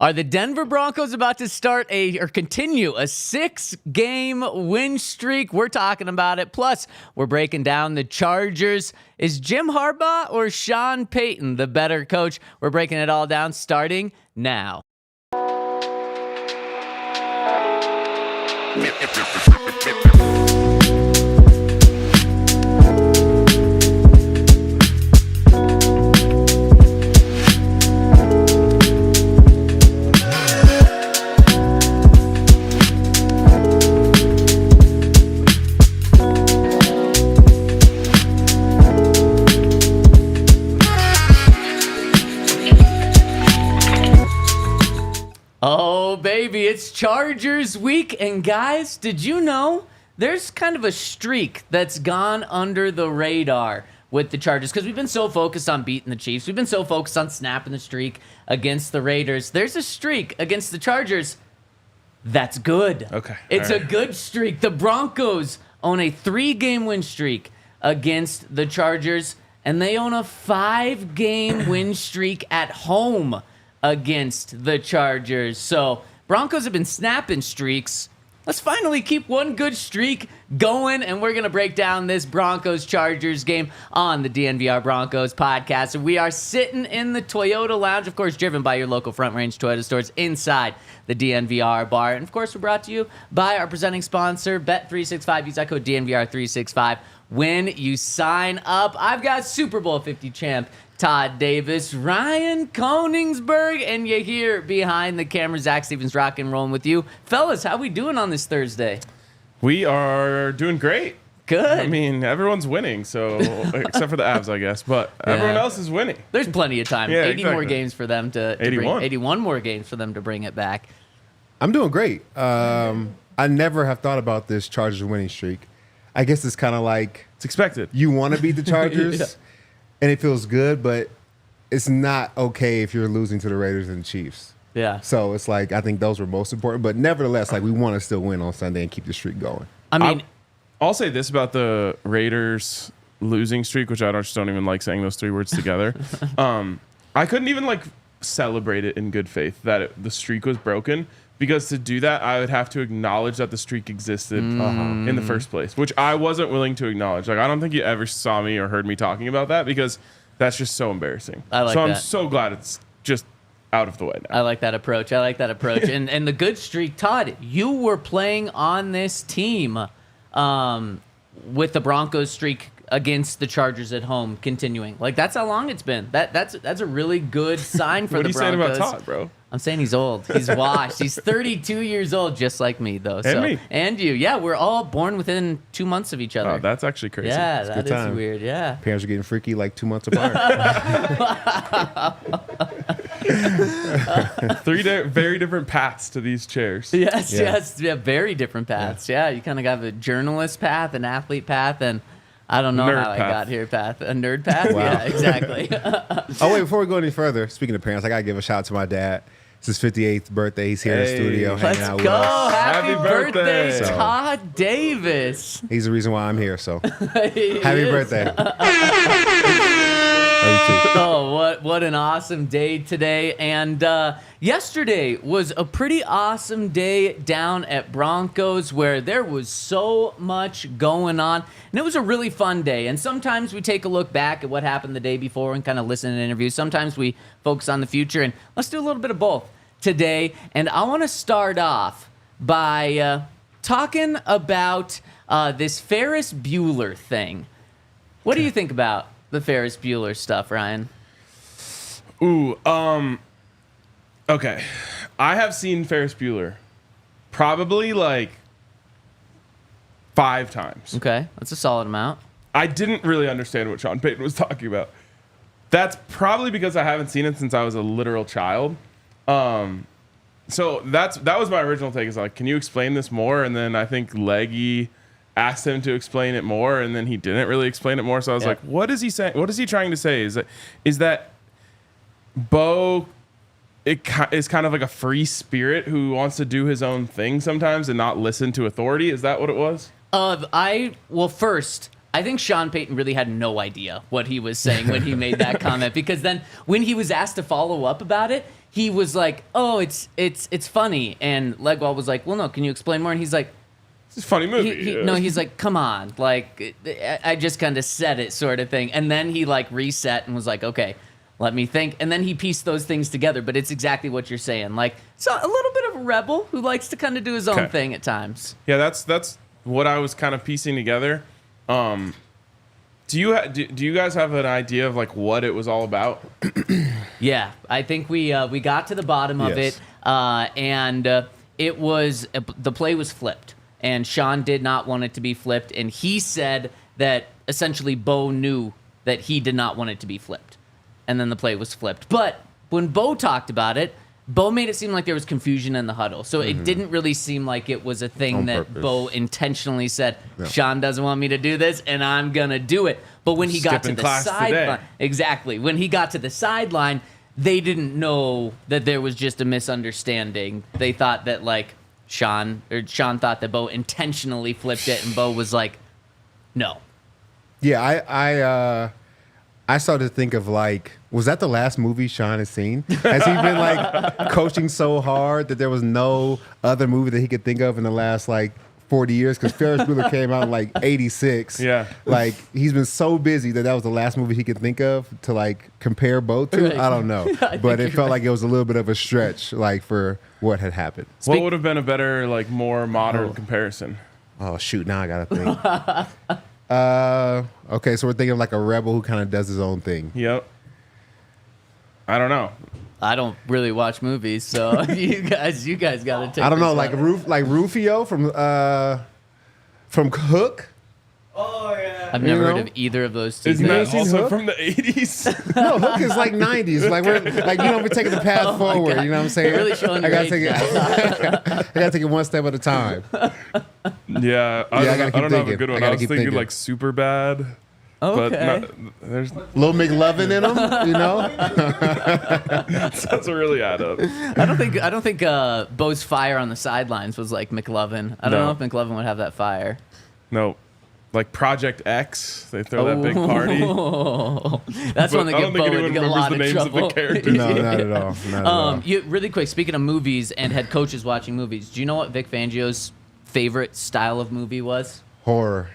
Are the Denver Broncos about to continue a 6-game win streak? We're talking about it. Plus, we're breaking down the Chargers. Is Jim Harbaugh or Sean Payton the better coach? We're breaking it all down starting now. Oh, baby, it's Chargers week. And guys, did you know there's kind of a streak that's gone under the radar with the Chargers? Because we've been so focused on beating the Chiefs. We've been so focused on snapping the streak against the Raiders. There's a streak against the Chargers that's good. Okay. It's a good streak. The Broncos own a 3-game win streak against the Chargers, and they own a 5-game win streak at home against the Chargers. So Broncos have been snapping streaks. Let's finally keep one good streak going, and we're going to break down this Broncos-Chargers game on the DNVR Broncos Podcast. And we are sitting in the Toyota Lounge, of course, driven by your local Front Range Toyota stores inside the DNVR Bar. And, of course, we're brought to you by our presenting sponsor, Bet365. Use that code DNVR365 when you sign up. I've got Super Bowl 50 champ Todd Davis, Ryan Koenigsberg, and you hear behind the camera, Zac Stevens rocking and rolling with you. Fellas, how we doing on this Thursday? We are doing great. Good. I mean, everyone's winning, so except for the Avs, I guess, but everyone else is winning. There's plenty of time. Yeah, 80 exactly. more games for them to 81 more games for them to bring it back. I'm doing great. I never have thought about this Chargers winning streak. I guess it's kind of like It's expected. you want to beat the Chargers. Yeah. And it feels good, but it's not okay if you're losing to the Raiders and the Chiefs. Yeah. So it's like, I think those were most important. But nevertheless, like, we want to still win on Sunday and keep the streak going. I mean, I'll say this about the Raiders losing streak, which I just don't even like saying those 3 words together. I couldn't even like celebrate it in good faith that the streak was broken, because to do that, I would have to acknowledge that the streak existed in the first place, which I wasn't willing to acknowledge. Like, I don't think you ever saw me or heard me talking about that, because that's just so embarrassing. I like so that. I'm so glad it's just out of the way now. I like that approach. and the good streak, Todd, you were playing on this team with the Broncos streak against the Chargers at home continuing. Like, that's how long it's been. That's a really good sign for the Broncos. What are you saying about Todd, bro? I'm saying he's old. He's washed. He's 32 years old, just like me, though. And me. And you. Yeah, we're all born within 2 months of each other. Oh, that's actually crazy. Yeah, It's a that good is time. weird. Yeah. Parents are getting freaky like 2 months apart. 3 very different paths to these chairs. Yes, Yeah. yes. Yeah, very different paths. Yeah, you kind of got a journalist path, an athlete path, and I don't know Nerd how I path. got here path. A nerd path? Wow. Yeah, exactly. Oh, wait, before we go any further, speaking of parents, I got to give a shout out to my dad. It's his 58th birthday. He's here in the Hey. studio hanging Let's out go. with us. Happy Happy birthday, birthday. Todd Davis. He's the reason why I'm here, so He happy is. birthday. Love you too. Oh, what an awesome day today. And yesterday was a pretty awesome day down at Broncos, where there was so much going on. And it was a really fun day. And sometimes we take a look back at what happened the day before and kind of listen to interviews. Sometimes we focus on the future. And let's do a little bit of both today. And I want to start off by talking about this Ferris Bueller thing. What do you think about the Ferris Bueller stuff, Ryan? Ooh, okay. I have seen Ferris Bueller probably like 5 times. Okay, that's a solid amount. I didn't really understand what Sean Payton was talking about. That's probably because I haven't seen it since I was a literal child. So that was my original take, is like, can you explain this more? And then I think Leggy asked him to explain it more, and then he didn't really explain it more. So I was like, what is he saying? What is he trying to say? Is that Bo is kind of like a free spirit who wants to do his own thing sometimes and not listen to authority? Is that what it was? First, I think Sean Payton really had no idea what he was saying when he made that comment, because then when he was asked to follow up about it, he was like, "Oh, it's funny," and Legwall was like, "Well, no, can you explain more?" And he's like, It's a funny movie. No, he's like, "Come on, like I just kind of said it," sort of thing, and then he like reset and was like, "Okay, let me think," and then he pieced those things together. But it's exactly what you're saying, like so a little bit of a rebel who likes to kind of do his own thing at times. Yeah, that's what I was kind of piecing together. Do you guys have an idea of like what it was all about? Yeah, I think we got to the bottom of it, and it was the play was flipped, and Sean did not want it to be flipped, and he said that essentially Bo knew that he did not want it to be flipped, and then the play was flipped. But when Bo talked about it, Bo made it seem like there was confusion in the huddle. So it didn't really seem like it was a thing On that purpose. Bo intentionally said, Sean doesn't want me to do this, and I'm going to do it. But when he got to Skipping the class sideline, today. exactly, when he got to the sideline, they didn't know that there was just a misunderstanding. They thought that like Sean thought that Bo intentionally flipped it, and Bo was like, no. Yeah, I started to think of like, was that the last movie Sean has seen? Has he been like coaching so hard that there was no other movie that he could think of in the last like 40 years? Because Ferris Bueller came out in like 86. Yeah. Like he's been so busy that was the last movie he could think of to like compare both to. Right. I don't know. I But think it you're felt right. like it was a little bit of a stretch like for what had happened. What would have been a better, like, more modern comparison? Oh, shoot. Now I got to think. Okay, so we're thinking of like a rebel who kind of does his own thing. Yep. I don't know. I don't really watch movies, so you guys got to take I don't know, this like one. Rufio from Hook. Oh, yeah. I've never you heard know? of either of those two. Isn't that seen also Hook? from the 80s? No, Hook is like 90s. Like we're taking the path forward. You know what I'm saying? You're really showing I your gotta age take it. I gotta take it one step at a time. Yeah, I gotta I keep don't have a thinking. good I one. gotta I was keep thinking thinking. like super bad. Okay. But there's Little McLovin in him, you know? doesn't really add up. I don't think Bo's fire on the sidelines was like McLovin. I don't No. know if McLovin would have that fire. No. Like Project X, they throw that big party. Oh, that's But one that I don't get think Bo anyone into a remembers lot the of names trouble. of the characters. No, not at all. Not at all. Really quick, speaking of movies and head coaches watching movies, do you know what Vic Fangio's favorite style of movie was? Horror.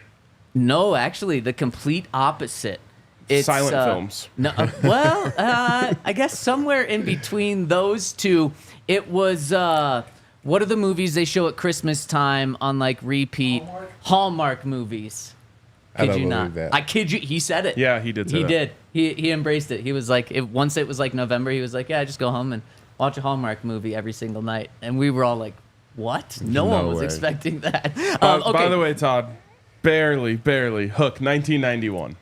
No, actually, the complete opposite. It's, Silent films. No, I guess somewhere in between those two, it was. What are the movies they show at Christmas time on like repeat? Hallmark movies. I Kid don't you believe not? that. I kid you. He said it. Yeah, he did say He that. did. He embraced it. He was like, once it was like November, he was like, yeah, I just go home and watch a Hallmark movie every single night. And we were all like, what? No one was way. expecting that. By Okay. the way, Todd, barely, Hook, 1991.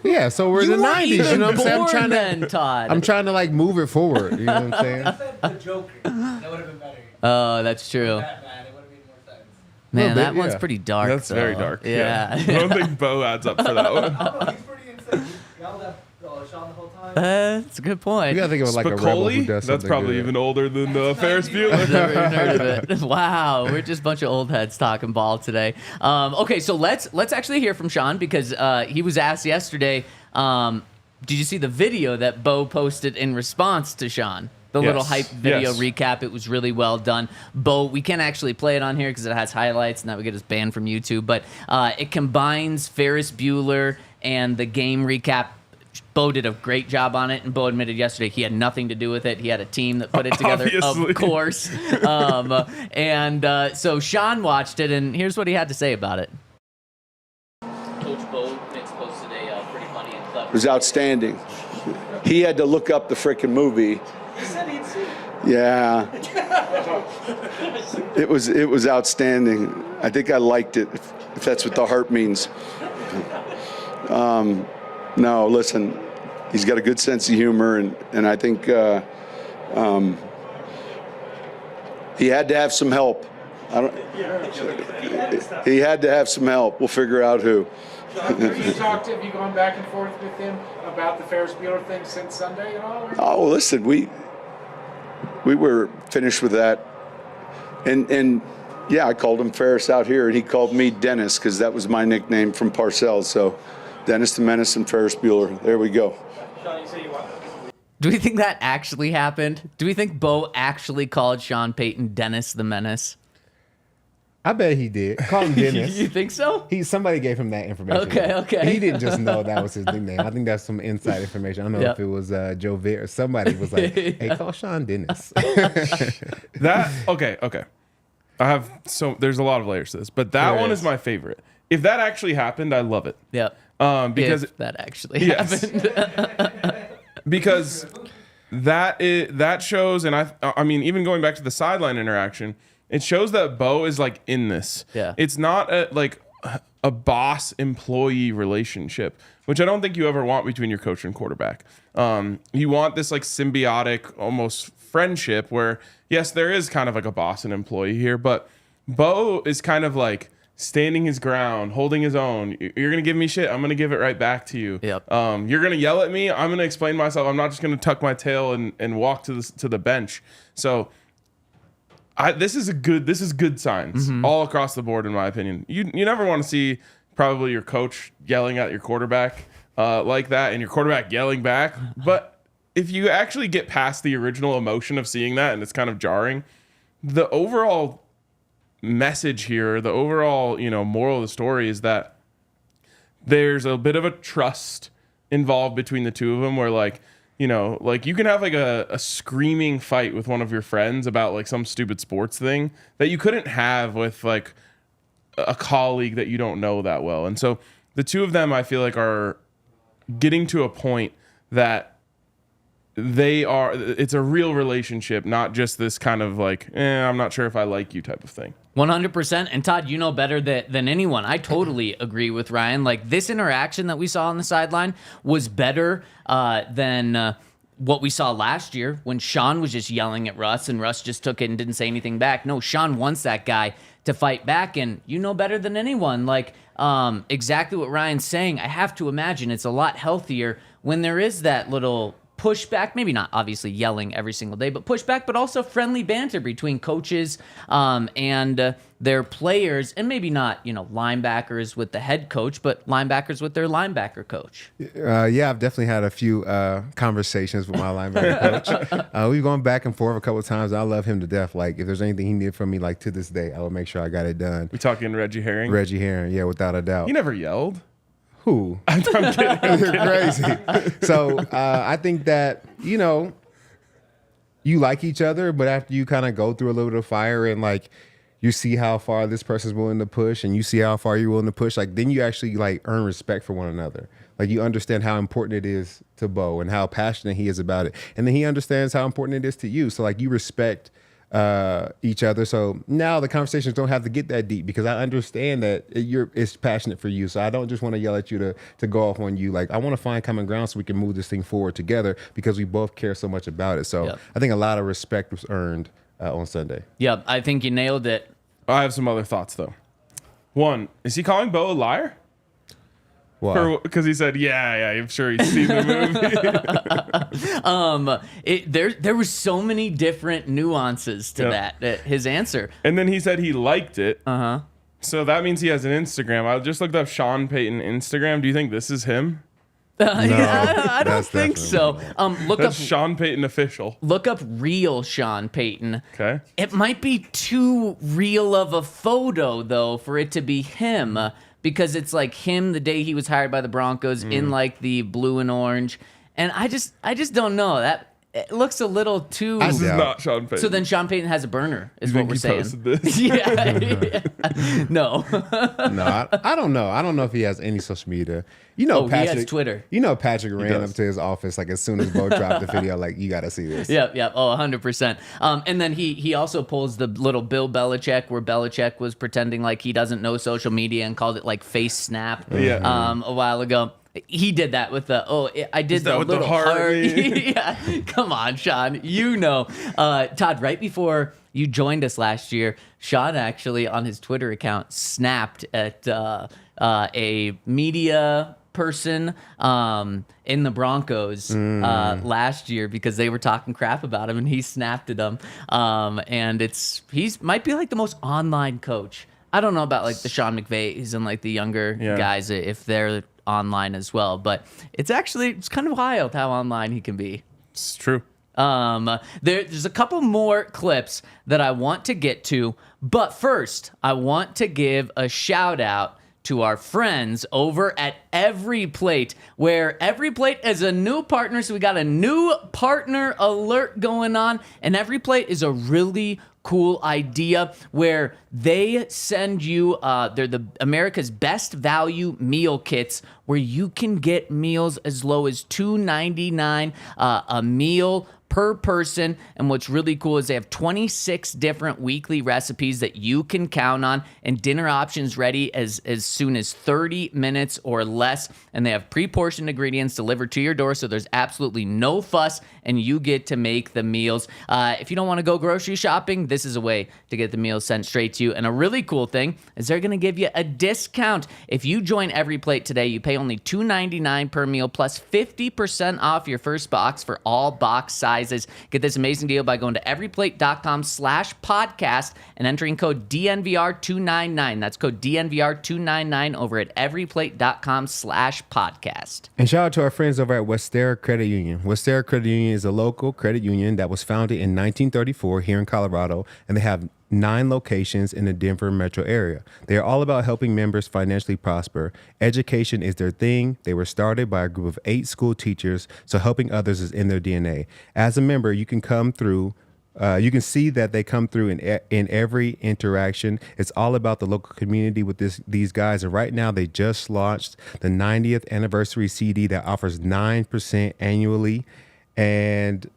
Yeah, so we're in You the weren't 90s. even You know what I'm saying? born then, Todd. I'm trying to like move it forward. You know what I'm saying? said the Joker. That would have been better. Oh, that's true. Batman, it would have made more sense. Man, Little bit, that one's yeah. pretty dark. That's very though. dark. Yeah. I don't think Bo adds up for that one. Oh, he's pretty insane. He yelled at Sean the whole time. That's a good point. You gotta think of it like a rebel who Spicoli? does That's something probably good. even older than Ferris Never Bueller. even heard of it. Wow, we're just a bunch of old heads talking ball today. Okay, so let's actually hear from Sean because he was asked yesterday. Did you see the video that Bo posted in response to Sean? The little Yes. hype video Yes. recap. It was really well done. Bo, we can't actually play it on here because it has highlights and that would get us banned from YouTube. But it combines Ferris Bueller and the game recap. Bo did a great job on it, and Bo admitted yesterday he had nothing to do with it. He had a team that put it together, Obviously. of course. So Sean watched it, and here's what he had to say about it. Coach Bo Nix posted a pretty funny and clever. It was outstanding. He had to look up the frickin' movie. He said he'd see it. Yeah. It was outstanding. I think I liked it, if that's what the heart means. No, listen, he's got a good sense of humor, and I think he had to have some help. He had to have some help. We'll figure out who. Have you gone back and forth with him about the Ferris Bueller thing since Sunday and all? Oh, listen, we were finished with that, and Yeah, I called him Ferris out here, and he called me Dennis because that was my nickname from Parcells. So Dennis the Menace and Ferris Bueller. There we go. Sean, you say you want? Do we think that actually happened? Do we think Bo actually called Sean Payton Dennis the Menace? I bet he did. Call him Dennis. You think so? Somebody gave him that information. Okay. He didn't just know that was his nickname. I think that's some inside information. I don't know if it was Joe Vitt or somebody was like, hey, call Sean Dennis. Okay. There's a lot of layers to this, but that one is my favorite. If that actually happened, I love it. Yep. Because if that actually happened. Because that shows, and I mean, even going back to the sideline interaction, it shows that Bo is like in this. Yeah. It's not a boss employee relationship, which I don't think you ever want between your coach and quarterback. You want this like symbiotic, almost friendship where, yes, there is kind of like a boss and employee here, but Bo is kind of like standing his ground, holding his own. You're going to give me shit, I'm going to give it right back to you. Yep. You're going to yell at me, I'm going to explain myself. I'm not just going to tuck my tail and walk to the bench. So this is good signs all across the board, in my opinion. You never want to see probably your coach yelling at your quarterback like that and your quarterback yelling back. But if you actually get past the original emotion of seeing that and it's kind of jarring, the overall message here, the overall, moral of the story is that there's a bit of a trust involved between the two of them where like you can have like a screaming fight with one of your friends about like some stupid sports thing that you couldn't have with like a colleague that you don't know that well. And so the two of them, I feel like, are getting to a point that it's a real relationship, not just this kind of like, I'm not sure if I like you type of thing. 100%. And Todd, you know better than anyone. I totally agree with Ryan. Like, this interaction that we saw on the sideline was better than what we saw last year when Sean was just yelling at Russ and Russ just took it and didn't say anything back. No, Sean wants that guy to fight back, and you know better than anyone. Like, exactly what Ryan's saying. I have to imagine it's a lot healthier when there is that little pushback, maybe not obviously yelling every single day, but pushback, but also friendly banter between coaches and their players, and maybe not, linebackers with the head coach, but linebackers with their linebacker coach. Yeah, I've definitely had a few conversations with my linebacker coach. We've gone back and forth a couple of times. I love him to death. Like, if there's anything he needed from me, like to this day, I will make sure I got it done. We talking Reggie Herring? Reggie Herring, yeah, without a doubt. He never yelled. Who? I'm kidding. You're crazy. So I think that, you like each other, but after you kind of go through a little bit of fire and like you see how far this person's willing to push and you see how far you're willing to push, like then you actually like earn respect for one another. Like you understand how important it is to Bo and how passionate he is about it. And then he understands how important it is to you. So like you respect each other. So now the conversations don't have to get that deep because I understand that it's passionate for you. So I don't just want to yell at you to go off on you. Like I want to find common ground so we can move this thing forward together because we both care so much about it. So I think a lot of respect was earned on Sunday. Yeah, I think you nailed it. I have some other thoughts though. One, is he calling Bo a liar? Why? Because he said, yeah, I'm sure he's seen the movie. There were so many different nuances to that, his answer. And then he said he liked it. Uh-huh. So that means he has an Instagram. I just looked up Sean Payton Instagram. Do you think this is him? I don't think so. That's Sean Payton official. Look up real Sean Payton. Okay. It might be too real of a photo, though, for it to be him. Because it's like him the day he was hired by the Broncos in like the blue and orange. And I just don't know. That it looks a little too. This is not Sean Payton. So then Sean Payton has a burner, is You what think we're he saying. posted this? Yeah. No. No, I don't know. I don't know if he has any social media. Patrick, Patrick, he has Twitter. Patrick ran up to his office like as soon as Bo dropped the video, like, you got to see this. Yep. Oh, 100%. And then he also pulls the little Bill Belichick where Belichick was pretending like he doesn't know social media and called it like face snap a while ago. He did that with I did the little heart. Yeah. Come on, Sean. Todd, right before you joined us last year, Sean actually on his Twitter account snapped at a media person in the Broncos last year because they were talking crap about him and he snapped at them. And he's might be like the most online coach. I don't know about like the Sean McVays and like the younger guys if they're online as well, but it's kind of wild how online he can be. It's true. There's a couple more clips that I want to get to, but first I want to give a shout out to our friends over at Every Plate, where Every Plate is a new partner. So we got a new partner alert going on, and Every Plate is a really cool idea where they send you they're the America's best value meal kits where you can get meals as low as $2.99 a meal per person. And what's really cool is they have 26 different weekly recipes that you can count on, and dinner options ready as soon as 30 minutes or less. And they have pre-portioned ingredients delivered to your door, so there's absolutely no fuss, and you get to make the meals. If you don't want to go grocery shopping, this is a way to get the meals sent straight to you. And a really cool thing is they're going to give you a discount. If you join Every Plate today, you pay only $2.99 per meal plus 50% off your first box for all box sizes. Get this amazing deal by going to everyplate.com/podcast and entering code DNVR299. That's code DNVR299 over at everyplate.com/podcast. And shout out to our friends over at Westera Credit Union. Westera Credit Union is a local credit union that was founded in 1934 here in Colorado, and they have 9 locations in the Denver metro area. They are all about helping members financially prosper. Education is their thing. They were started by a group of 8 school teachers, so helping others is in their DNA. As a member, you can come through. You can see that they come through in every interaction. It's all about the local community with these guys. And right now, they just launched the 90th anniversary CD that offers 9% annually. And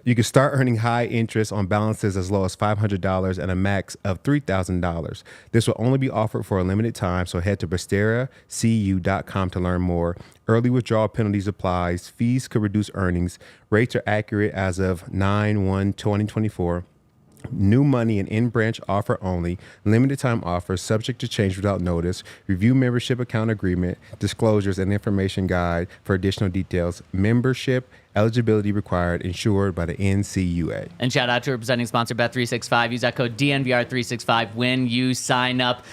you can start earning high interest on balances as low as $500 and a max of $3,000. This will only be offered for a limited time, so head to BesteraCU.com to learn more. Early withdrawal penalties applies. Fees could reduce earnings. Rates are accurate as of 9/1/2024. New money and in-branch offer only. Limited time offers subject to change without notice. Review membership account agreement, disclosures, and information guide for additional details. Membership eligibility required, insured by the NCUA. And shout out to our presenting sponsor, Bet365. Use that code DNVR365 when you sign up.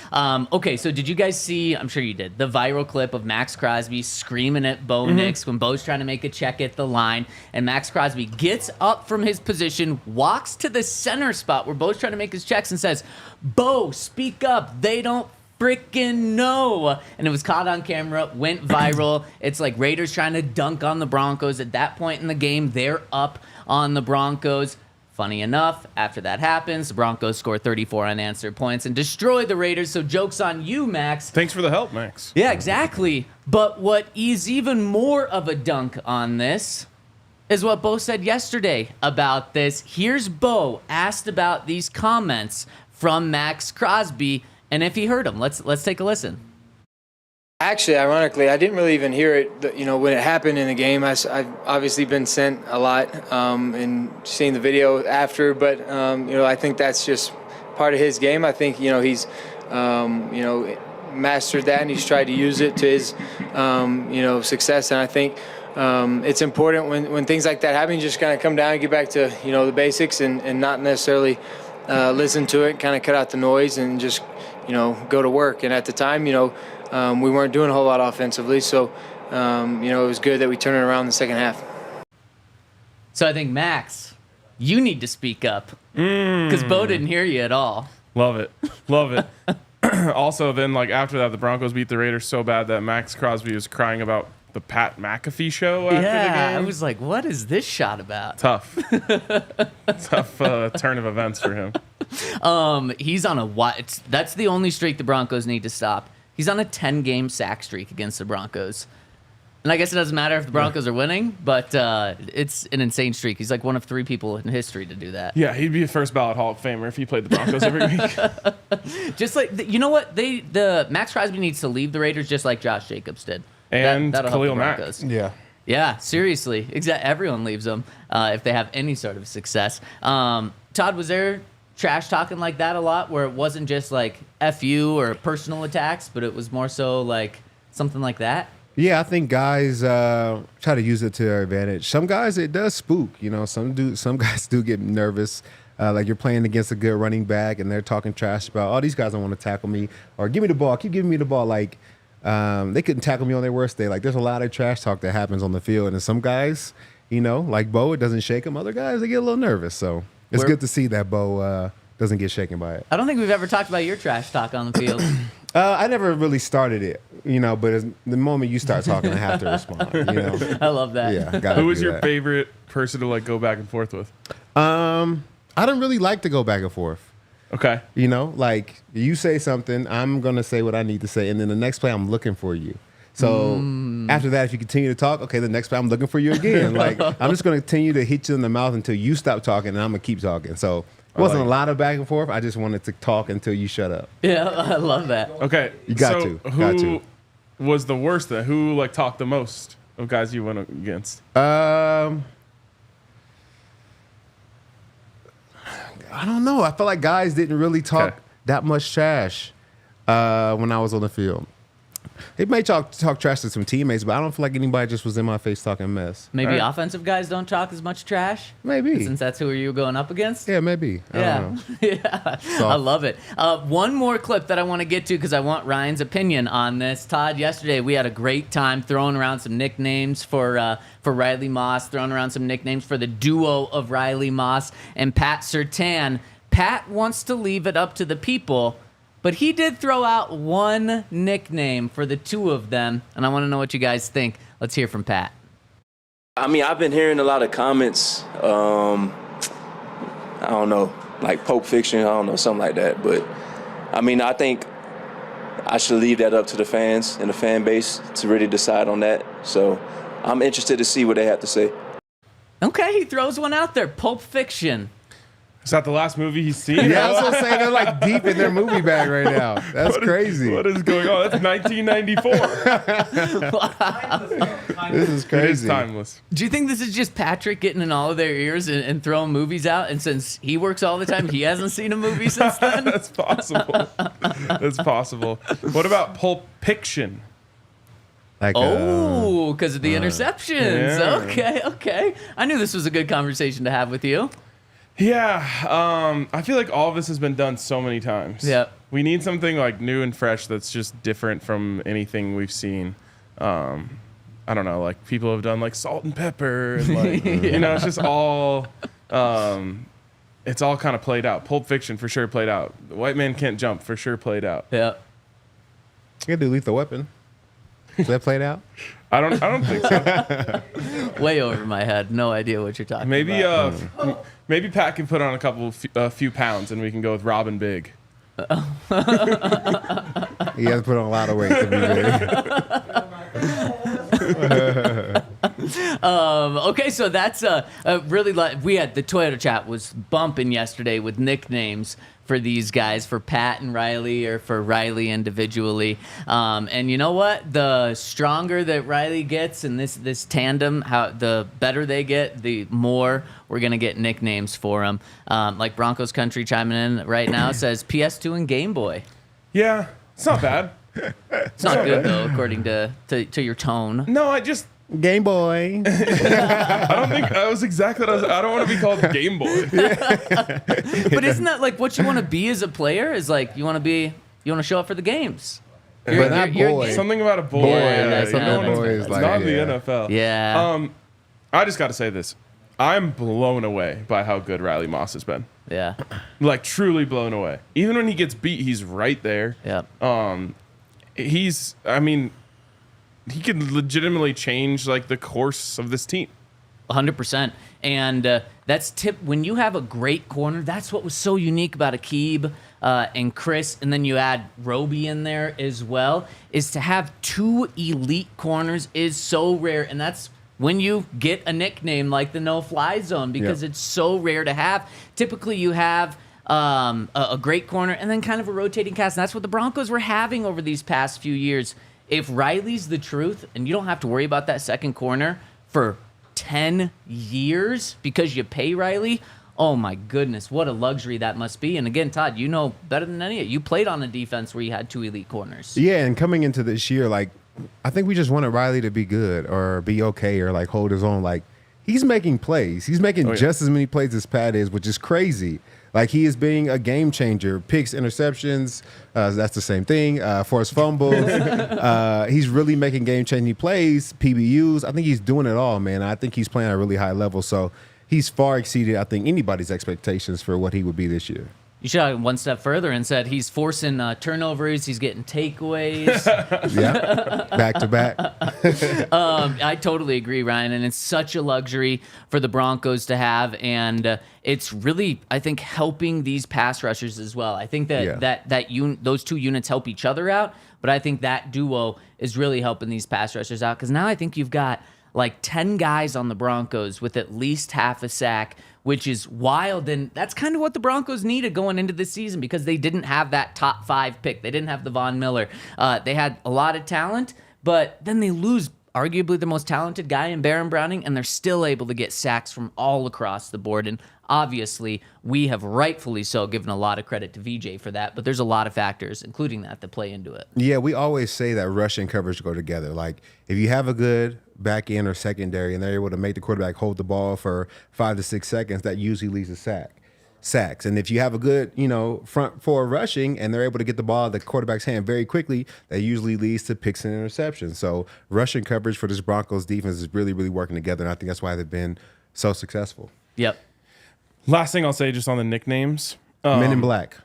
Okay, so did you guys see, I'm sure you did, the viral clip of Max Crosby screaming at Bo Nix when Bo's trying to make a check at the line, and Max Crosby gets up from his position, walks to the center spot where Bo's trying to make his checks and says, "Bo, speak up. They don't freaking know." And it was caught on camera, went viral. It's like Raiders trying to dunk on the Broncos. At that point in the game, they're up on the Broncos. Funny enough, after that happens, the Broncos score 34 unanswered points and destroy the Raiders. So joke's on you, Max. Thanks for the help, Max. Yeah, exactly. But what is even more of a dunk on this is what Bo said yesterday about this. Here's Bo asked about these comments from Max Crosby and if he heard them. Let's take a listen. Actually, ironically, I didn't really even hear it, when it happened in the game. I've obviously been sent a lot and seen the video after, but, I think that's just part of his game. I think, he's, mastered that and he's tried to use it to his, success. And I think it's important when things like that happen, you just kind of come down and get back to, the basics and not necessarily listen to it, kind of cut out the noise and just, go to work. And at the time, we weren't doing a whole lot offensively. So, it was good that we turned it around in the second half. So I think, Max, you need to speak up because Bo didn't hear you at all. Love it. Love it. Also, then, after that, the Broncos beat the Raiders so bad that Max Crosby was crying about the Pat McAfee show after the game. I was like, what is this shot about? Tough. Tough turn of events for him. He's on that's the only streak the Broncos need to stop. He's on a 10-game sack streak against the Broncos. And I guess it doesn't matter if the Broncos are winning, but it's an insane streak. He's like one of 3 people in history to do that. Yeah, he'd be a first ballot Hall of Famer if he played the Broncos every week. Just like, you know what? The Max Crosby needs to leave the Raiders just like Josh Jacobs did. And that'll help Khalil the Mack. Broncos. Yeah. Yeah, seriously. Everyone leaves them if they have any sort of success. Todd, was there trash talking like that a lot where it wasn't just like F you or personal attacks, but it was more so like something like that? Yeah, I think guys try to use it to their advantage. Some guys, it does spook. Some guys do get nervous. Like you're playing against a good running back, and they're talking trash about, oh, these guys don't want to tackle me, or give me the ball, keep giving me the ball. Like they couldn't tackle me on their worst day. Like there's a lot of trash talk that happens on the field, and some guys, like Bo, it doesn't shake them. Other guys, they get a little nervous. So it's good to see that Bo doesn't get shaken by it. I don't think we've ever talked about your trash talk on the field. I never really started it, but the moment you start talking, I have to respond. I love that. Yeah. Who was your favorite person to like go back and forth with? I don't really like to go back and forth. Okay. Like you say something, I'm going to say what I need to say. And then the next play, I'm looking for you. So after that, if you continue to talk, okay, the next play, I'm looking for you again. Like I'm just going to continue to hit you in the mouth until you stop talking, and I'm going to keep talking. So it wasn't a lot of back and forth. I just wanted to talk until you shut up. Yeah, I love that. Okay. You got so to. Who was the worst then? Who like talked the most of guys you went against? I don't know. I feel like guys didn't really talk that much trash when I was on the field. They may talk trash to some teammates, but I don't feel like anybody just was in my face talking mess. Maybe offensive guys don't talk as much trash? Maybe. Since that's who you were going up against? Yeah, maybe. I don't know. Yeah. I love it. One more clip that I want to get to because I want Ryan's opinion on this. Todd, yesterday we had a great time throwing around some nicknames for Riley Moss, throwing around some nicknames for the duo of Riley Moss and Pat Surtain. Pat wants to leave it up to the people, but he did throw out one nickname for the two of them, and I want to know what you guys think. Let's hear from Pat. I mean, I've been hearing a lot of comments, I don't know, like Pulp Fiction, I don't know, something like that. But, I mean, I think I should leave that up to the fans and the fan base to really decide on that. So I'm interested to see what they have to say. Okay, he throws one out there, Pulp Fiction. Is that the last movie he's seen? Yeah, I was going to say they're like deep in their movie bag right now. That's crazy. What is going on? That's 1994. This is crazy. It is timeless. Do you think this is just Patrick getting in all of their ears and throwing movies out? And since he works all the time, he hasn't seen a movie since then? That's possible. That's possible. What about Pulp Fiction? Like, because of the interceptions. Yeah. Okay. I knew this was a good conversation to have with you. Yeah, I feel like all of this has been done so many times. Yep. We need something like new and fresh that's just different from anything we've seen. I don't know, like people have done like Salt and Pepper, and like it's just all it's all kind of played out. Pulp Fiction for sure played out. The White Man Can't Jump for sure played out. Yeah. You can do Lethal Weapon. Is that played out? I don't think so. Way over my head. No idea what you're talking Maybe about. Maybe Pat can put on a few pounds and we can go with Robin Big. He has to put on a lot of weight to be big. Okay, so that's really we had the Toyota chat was bumping yesterday with nicknames for these guys, for Pat and Riley, or for Riley individually. And you know what? The stronger that Riley gets in this tandem, the better they get, the more we're going to get nicknames for them. Like Broncos Country chiming in right now says PS2 and Game Boy. Yeah, it's not bad. It's not good, though, according to your tone. No, I just... Game Boy. I don't think that was exactly what I don't want to be called Game Boy. But isn't that like what you want to be as a player? Is like you want to show up for the games. But not boy. Something about a boy. Boy, that's something kind of- boy is It's like, not yeah. the NFL. Yeah. I just got to say this. I'm blown away by how good Riley Moss has been. Yeah. Like, truly blown away. Even when he gets beat, he's right there. Yeah. He could legitimately change, like, the course of this team. 100%. And that's when you have a great corner, that's what was so unique about Aqib and Chris, and then you add Roby in there as well, is to have two elite corners is so rare, and that's when you get a nickname like the no-fly zone, because it's so rare to have. Typically you have a great corner and then kind of a rotating cast, and that's what the Broncos were having over these past few years. If Riley's the truth, and you don't have to worry about that second corner for 10 years because you pay Riley, oh my goodness, what a luxury that must be. And again, Todd, you know better than any of you played on a defense where you had two elite corners. Yeah, and coming into this year, like I think we just wanted Riley to be good or be okay or like hold his own. Like he's making plays. He's making just as many plays as Pat is, which is crazy. Like he is being a game changer. Picks, interceptions, that's the same thing. Forced fumbles. He's really making game changing plays. PBUs. I think he's doing it all, man. I think he's playing at a really high level. So he's far exceeded, I think, anybody's expectations for what he would be this year. You should have one step further and said he's forcing turnovers. He's getting takeaways. Yeah, back to back. I totally agree, Ryan, and it's such a luxury for the Broncos to have, and it's really, I think, helping these pass rushers as well. I think that those two units help each other out, but I think that duo is really helping these pass rushers out because now I think you've got like 10 guys on the Broncos with at least half a sack, which is wild. And that's kind of what the Broncos needed going into this season because they didn't have that top 5 pick. They didn't have the Von Miller. They had a lot of talent, but then they lose arguably the most talented guy in Baron Browning, and they're still able to get sacks from all across the board. And obviously, we have rightfully so given a lot of credit to VJ for that, but there's a lot of factors, including that play into it. Yeah, we always say that rush and coverage go together. Like, if you have a good back end or secondary and they're able to make the quarterback hold the ball for 5 to 6 seconds, that usually leads to sacks. And if you have a good, front four rushing and they're able to get the ball out of the quarterback's hand very quickly, that usually leads to picks and interceptions. So rushing coverage for this Broncos defense is really, really working together, and I think that's why they've been so successful. Yep. Last thing I'll say just on the nicknames. Men in Black.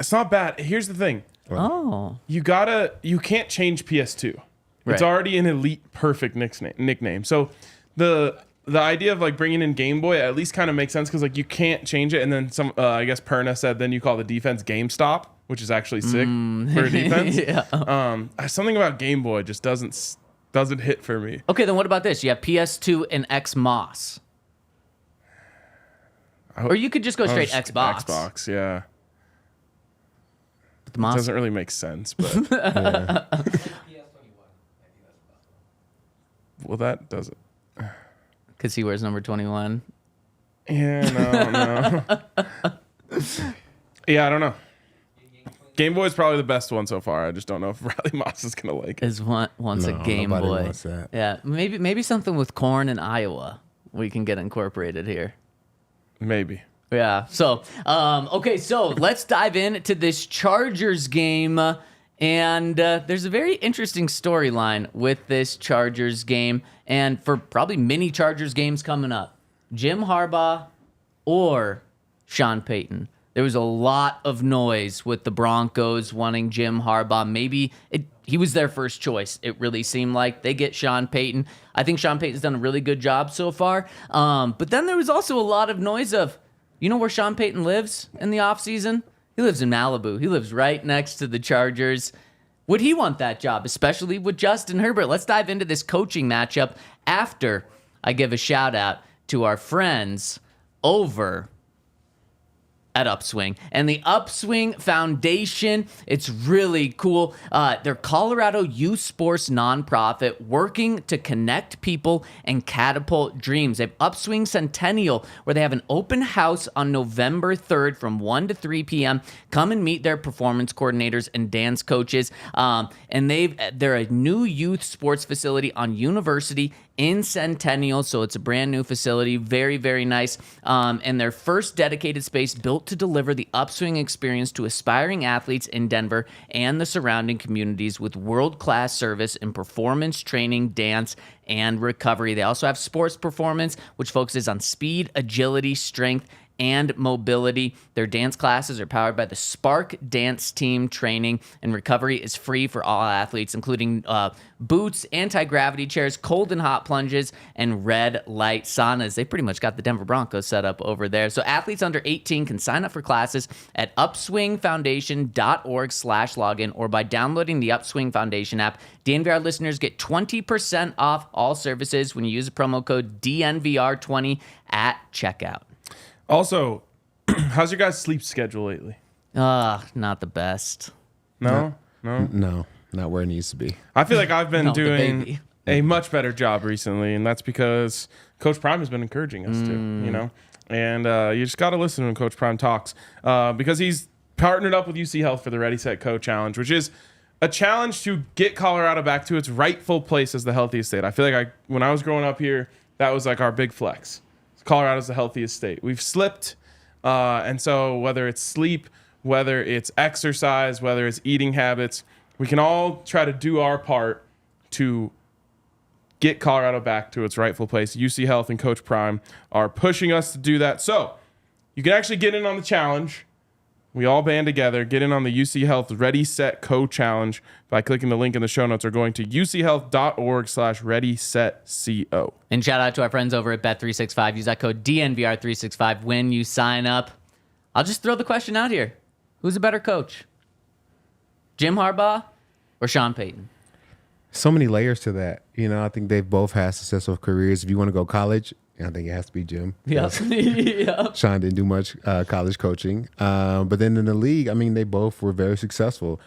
It's not bad. Here's the thing. Oh. You can't change PS2. Right. It's already an elite perfect nickname. So the idea of like bringing in Game Boy at least kind of makes sense because like you can't change it. And then I guess Perna said then you call the defense GameStop, which is actually sick for a defense. Yeah. Something about Game Boy just doesn't hit for me. Okay, then what about this? You have PS2 and Xmas. Or you could just go straight Xbox. Xbox, yeah. The Moss. Doesn't really make sense, but Yeah. well, that doesn't. Because he wears number 21. Yeah, no. Yeah, I don't know. Game Boy is probably the best one so far. I just don't know if Riley Moss is gonna like it. Wants a Game nobody Boy. wants that. Yeah, maybe something with corn in Iowa we can get incorporated here. Maybe. Yeah. So, okay. So let's dive into this Chargers game, and there's a very interesting storyline with this Chargers game, and for probably many Chargers games coming up, Jim Harbaugh or Sean Payton. There was a lot of noise with the Broncos wanting Jim Harbaugh. Maybe he was their first choice. It really seemed like they get Sean Payton. I think Sean Payton's done a really good job so far. But then there was also a lot of noise of, you know where Sean Payton lives in the offseason? He lives in Malibu. He lives right next to the Chargers. Would he want that job, especially with Justin Herbert? Let's dive into this coaching matchup after I give a shout out to our friends over at Upswing. And the Upswing Foundation, it's really cool. They're Colorado youth sports nonprofit working to connect people and catapult dreams. They have Upswing Centennial, where they have an open house on November 3rd from 1 to 3 p.m. Come and meet their performance coordinators and dance coaches. And they're a new youth sports facility on University in Centennial, so it's a brand new facility, very, very nice, and their first dedicated space built to deliver the Upswing experience to aspiring athletes in Denver and the surrounding communities with world-class service in performance training, dance, and recovery. They also have sports performance, which focuses on speed, agility, strength, and mobility. Their dance classes are powered by the Spark Dance Team training, and recovery is free for all athletes, including boots, anti-gravity chairs, cold and hot plunges, and red light saunas. They pretty much got the Denver Broncos set up over there. So athletes under 18 can sign up for classes at upswingfoundation.org/login or by downloading the Upswing Foundation app. DNVR listeners get 20% off all services when you use the promo code DNVR20 at checkout. Also, how's your guys' sleep schedule lately? Not the best. No? No, not where it needs to be. I feel like I've been No, the doing baby. a much better job recently, and that's because Coach Prime has been encouraging us to, And you just got to listen when Coach Prime talks because he's partnered up with UC Health for the Ready, Set, Go challenge, which is a challenge to get Colorado back to its rightful place as the healthiest state. I feel like when I was growing up here, that was like our big flex. Colorado's the healthiest state. We've slipped, and so whether it's sleep, whether it's exercise, whether it's eating habits, we can all try to do our part to get Colorado back to its rightful place. UC Health and Coach Prime are pushing us to do that. So you can actually get in on the challenge. We all band together, get in on the UC Health Ready, Set, Co challenge by clicking the link in the show notes or going to uchealth.org/readysetco. And shout out to our friends over at Bet365. Use that code DNVR365 when you sign up. I'll just throw the question out here. Who's a better coach? Jim Harbaugh or Sean Payton? So many layers to that. I think they've both had successful careers. If you want to go college, I think it has to be Jim. Yeah. Yep. Sean didn't do much college coaching. But then in the league, they both were very successful.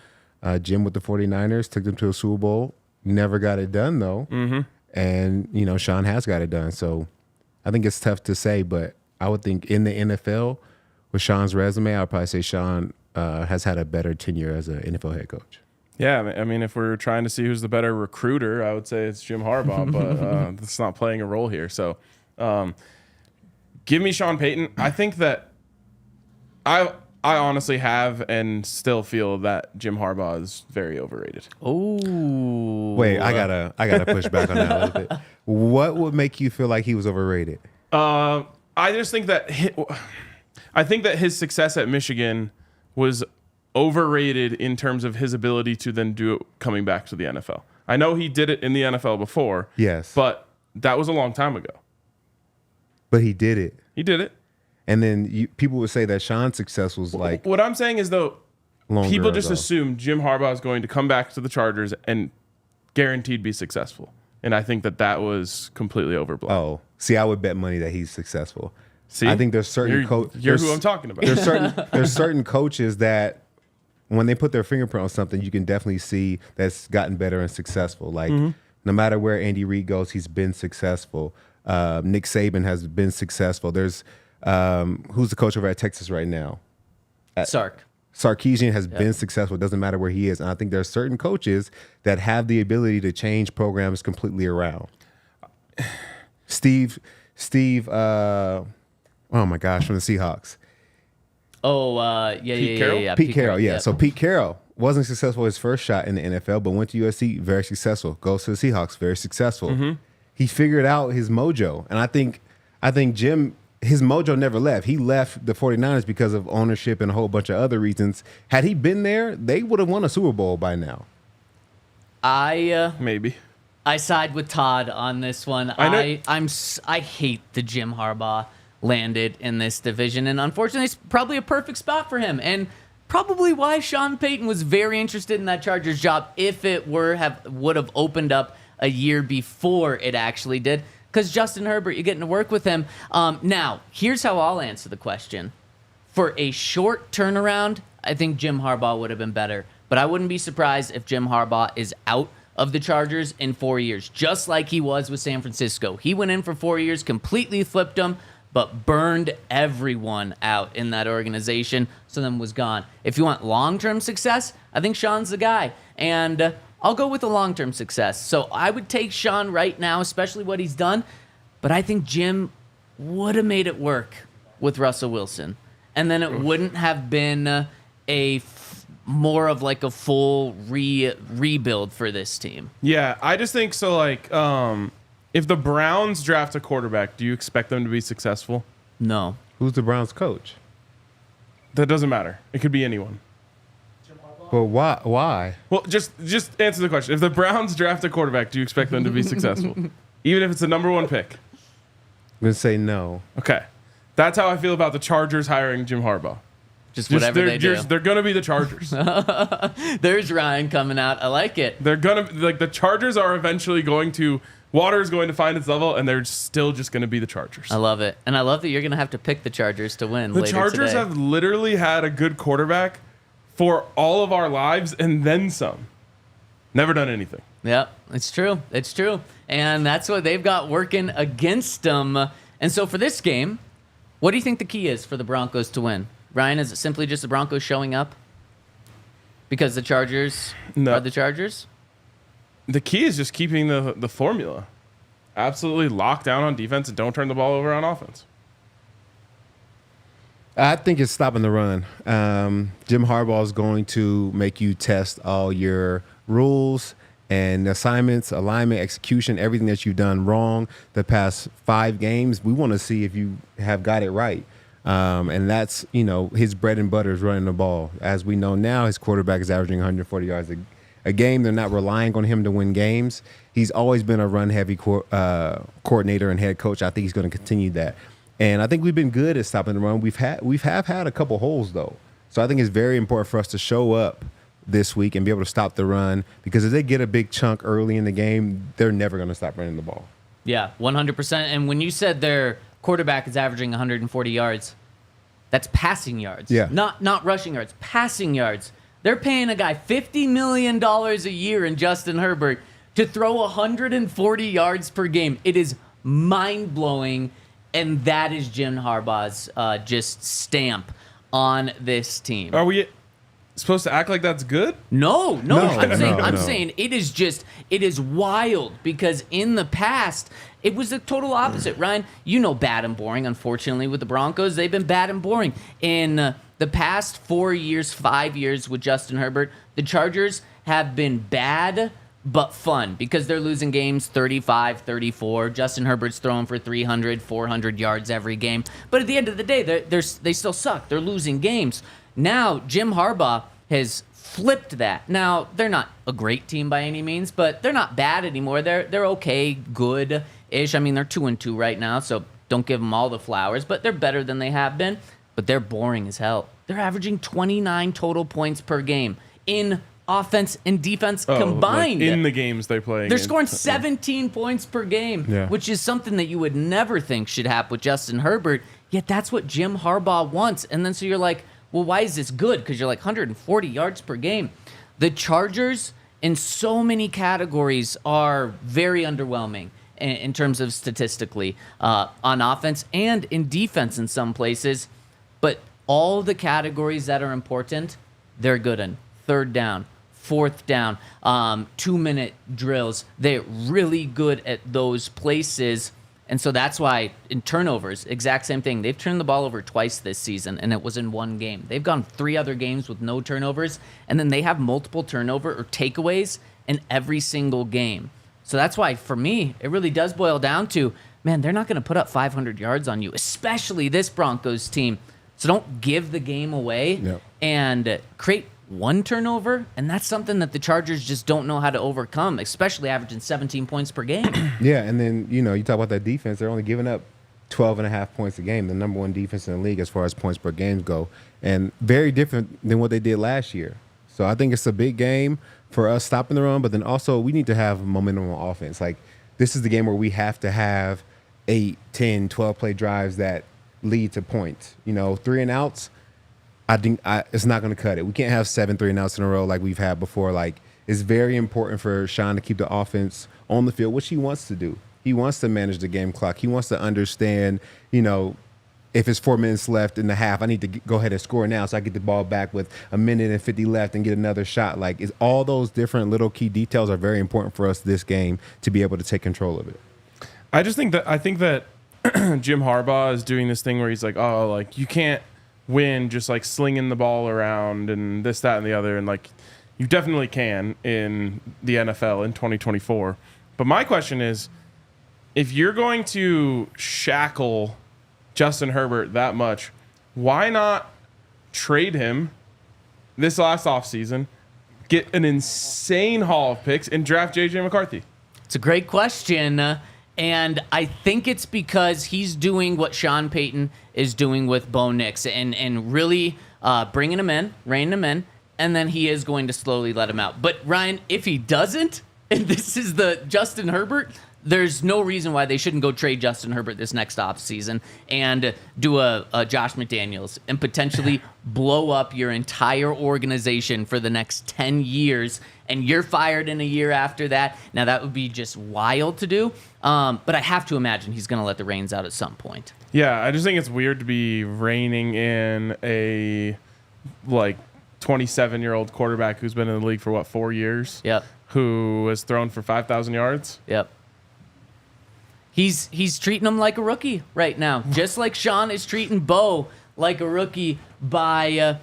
Jim with the 49ers took them to a Super Bowl. Never got it done, though. Mm-hmm. And, Sean has got it done. So I think it's tough to say, but I would think in the NFL, with Sean's resume, I would probably say Sean has had a better tenure as an NFL head coach. Yeah, if we're trying to see who's the better recruiter, I would say it's Jim Harbaugh, but that's not playing a role here. So give me Sean Payton. I think that I honestly have and still feel that Jim Harbaugh is very overrated. Oh. Wait, I gotta push back on that a little bit. What would make you feel like he was overrated? I just think that his success at Michigan was overrated in terms of his ability to then do it coming back to the NFL. I know he did it in the NFL before. Yes. But that was a long time ago. But he did it. He did it. And then people would say that Sean's success was like... What I'm saying is, though, people just ago. assume Jim Harbaugh is going to come back to the Chargers and guaranteed be successful. And I think that was completely overblown. Oh. See, I would bet money that he's successful. See? I think there's certain... You're who I'm talking about. There's certain coaches that when they put their fingerprint on something, you can definitely see that's gotten better and successful. Like, no matter where Andy Reid goes, he's been successful. Nick Saban has been successful. There's who's the coach over at Texas right now? Sarkisian has been successful. It doesn't matter where he is. And I think there are certain coaches that have the ability to change programs completely around. Steve, oh my gosh, from the Seahawks. Pete Carroll? Pete Carroll, yeah. So Pete Carroll wasn't successful his first shot in the NFL, but went to USC, very successful. Goes to the Seahawks, very successful. Mm-hmm. He figured out his mojo. And I think Jim, his mojo never left. He left the 49ers because of ownership and a whole bunch of other reasons. Had he been there, they would have won a Super Bowl by now. Maybe. I side with Todd on this one. I hate the Jim Harbaugh landed in this division, and unfortunately it's probably a perfect spot for him, and probably why Sean Payton was very interested in that Chargers job if it would have opened up a year before it actually did, because Justin Herbert, you're getting to work with him. Now, here's how I'll answer the question. For a short turnaround, I think Jim Harbaugh would have been better, but I wouldn't be surprised if Jim Harbaugh is out of the Chargers in 4 years, just like he was with San Francisco. He went in for 4 years, completely flipped them, but burned everyone out in that organization, so then was gone. If you want long-term success, I think Sean's the guy. And I'll go with the long-term success. So I would take Sean right now, especially what he's done. But I think Jim would have made it work with Russell Wilson. And then it wouldn't have been more of like a full rebuild for this team. Yeah, I just think so, like... if the Browns draft a quarterback, do you expect them to be successful? No. Who's the Browns coach? That doesn't matter. It could be anyone. But why? Well, just answer the question. If the Browns draft a quarterback, do you expect them to be successful? Even if it's the number one pick? I'm going to say no. Okay. That's how I feel about the Chargers hiring Jim Harbaugh. Just whatever they do. They're going to be the Chargers. There's Ryan coming out. I like it. They're going to, like, the Chargers are eventually going to... Water is going to find its level, and they're still just going to be the Chargers. I love it. And I love that you're going to have to pick the Chargers to win later today. The Chargers have literally had a good quarterback for all of our lives and then some. Never done anything. Yep, it's true. It's true. And that's what they've got working against them. And so for this game, what do you think the key is for the Broncos to win? Ryan, is it simply just the Broncos showing up? Because the Chargers are the Chargers? The key is just keeping the formula. Absolutely lock down on defense and don't turn the ball over on offense. I think it's stopping the run. Jim Harbaugh is going to make you test all your rules and assignments, alignment, execution, everything that you've done wrong the past 5 games. We want to see if you have got it right. And that's, his bread and butter is running the ball. As we know now, his quarterback is averaging 140 yards a game. They're not relying on him to win games. He's always been a run-heavy coordinator and head coach. I think he's going to continue that. And I think we've been good at stopping the run. We've had a couple holes, though. So I think it's very important for us to show up this week and be able to stop the run, because if they get a big chunk early in the game, they're never going to stop running the ball. Yeah, 100%. And when you said their quarterback is averaging 140 yards, that's passing yards. Yeah. Not rushing yards, passing yards. They're paying a guy $50 million a year in Justin Herbert to throw 140 yards per game. It is mind-blowing, and that is Jim Harbaugh's just stamp on this team. Are we supposed to act like that's good? No. I'm no. saying it is wild, because in the past it was the total opposite. Ryan, bad and boring. Unfortunately, with the Broncos, they've been bad and boring. In the past 4 years, 5 years with Justin Herbert, the Chargers have been bad but fun, because they're losing games 35-34. Justin Herbert's throwing for 300, 400 yards every game. But at the end of the day, they still suck. They're losing games. Now, Jim Harbaugh has flipped that. Now, they're not a great team by any means, but they're not bad anymore. They're okay, good-ish. I mean, they're 2-2 right now, so don't give them all the flowers, but they're better than they have been. But they're boring as hell. They're averaging 29 total points per game in offense and defense combined. Like in the games they play. They're scoring 17 points per game, which is something that you would never think should happen with Justin Herbert, yet that's what Jim Harbaugh wants. And then so you're like, well, why is this good? Because you're like 140 yards per game. The Chargers, in so many categories, are very underwhelming in terms of statistically on offense and in defense in some places. But all the categories that are important, they're good in. Third down, fourth down, 2-minute drills. They're really good at those places. And so that's why in turnovers, exact same thing. They've turned the ball over twice this season, and it was in one game. They've gone 3 other games with no turnovers, and then they have multiple turnover or takeaways in every single game. So that's why, for me, it really does boil down to, man, they're not going to put up 500 yards on you, especially this Broncos team. So don't give the game away and create one turnover, and that's something that the Chargers just don't know how to overcome, especially averaging 17 points per game. Yeah, and then, you talk about that defense. They're only giving up 12.5 points a game, the number 1 defense in the league as far as points per game go, and very different than what they did last year. So I think it's a big game for us stopping the run, but then also we need to have momentum on offense. Like, this is the game where we have to have 8, 10, 12-play drives that lead to points. 3 and outs, I think it's not going to cut it. We can't have 7 3-and-outs in a row like we've had before. Like, it's very important for Sean to keep the offense on the field, which he wants to do. He wants to manage the game clock. He wants to understand, if it's 4 minutes left in the half, I need to go ahead and score now so I get the ball back with 1:50 left and get another shot. Like, all those different little key details are very important for us this game to be able to take control of it. I think that Jim Harbaugh is doing this thing where he's like, oh, like, you can't win just like slinging the ball around and this, that, and the other. And like, you definitely can in the NFL in 2024. But my question is, if you're going to shackle Justin Herbert that much, why not trade him this last offseason, get an insane haul of picks, and draft J.J. McCarthy? It's a great question. And I think it's because he's doing what Sean Payton is doing with Bo Nix and really bringing him in, reining him in, and then he is going to slowly let him out. But, Ryan, if he doesn't, and this is the Justin Herbert, there's no reason why they shouldn't go trade Justin Herbert this next offseason and do a Josh McDaniels and potentially blow up your entire organization for the next 10 years, and you're fired in a year after that. Now, that would be just wild to do, but I have to imagine he's going to let the reins out at some point. Yeah, I just think it's weird to be reining in a, like, 27-year-old quarterback who's been in the league for 4 years. Yep. Who has thrown for 5,000 yards. Yep. He's treating him like a rookie right now, just like Sean is treating Bo like a rookie by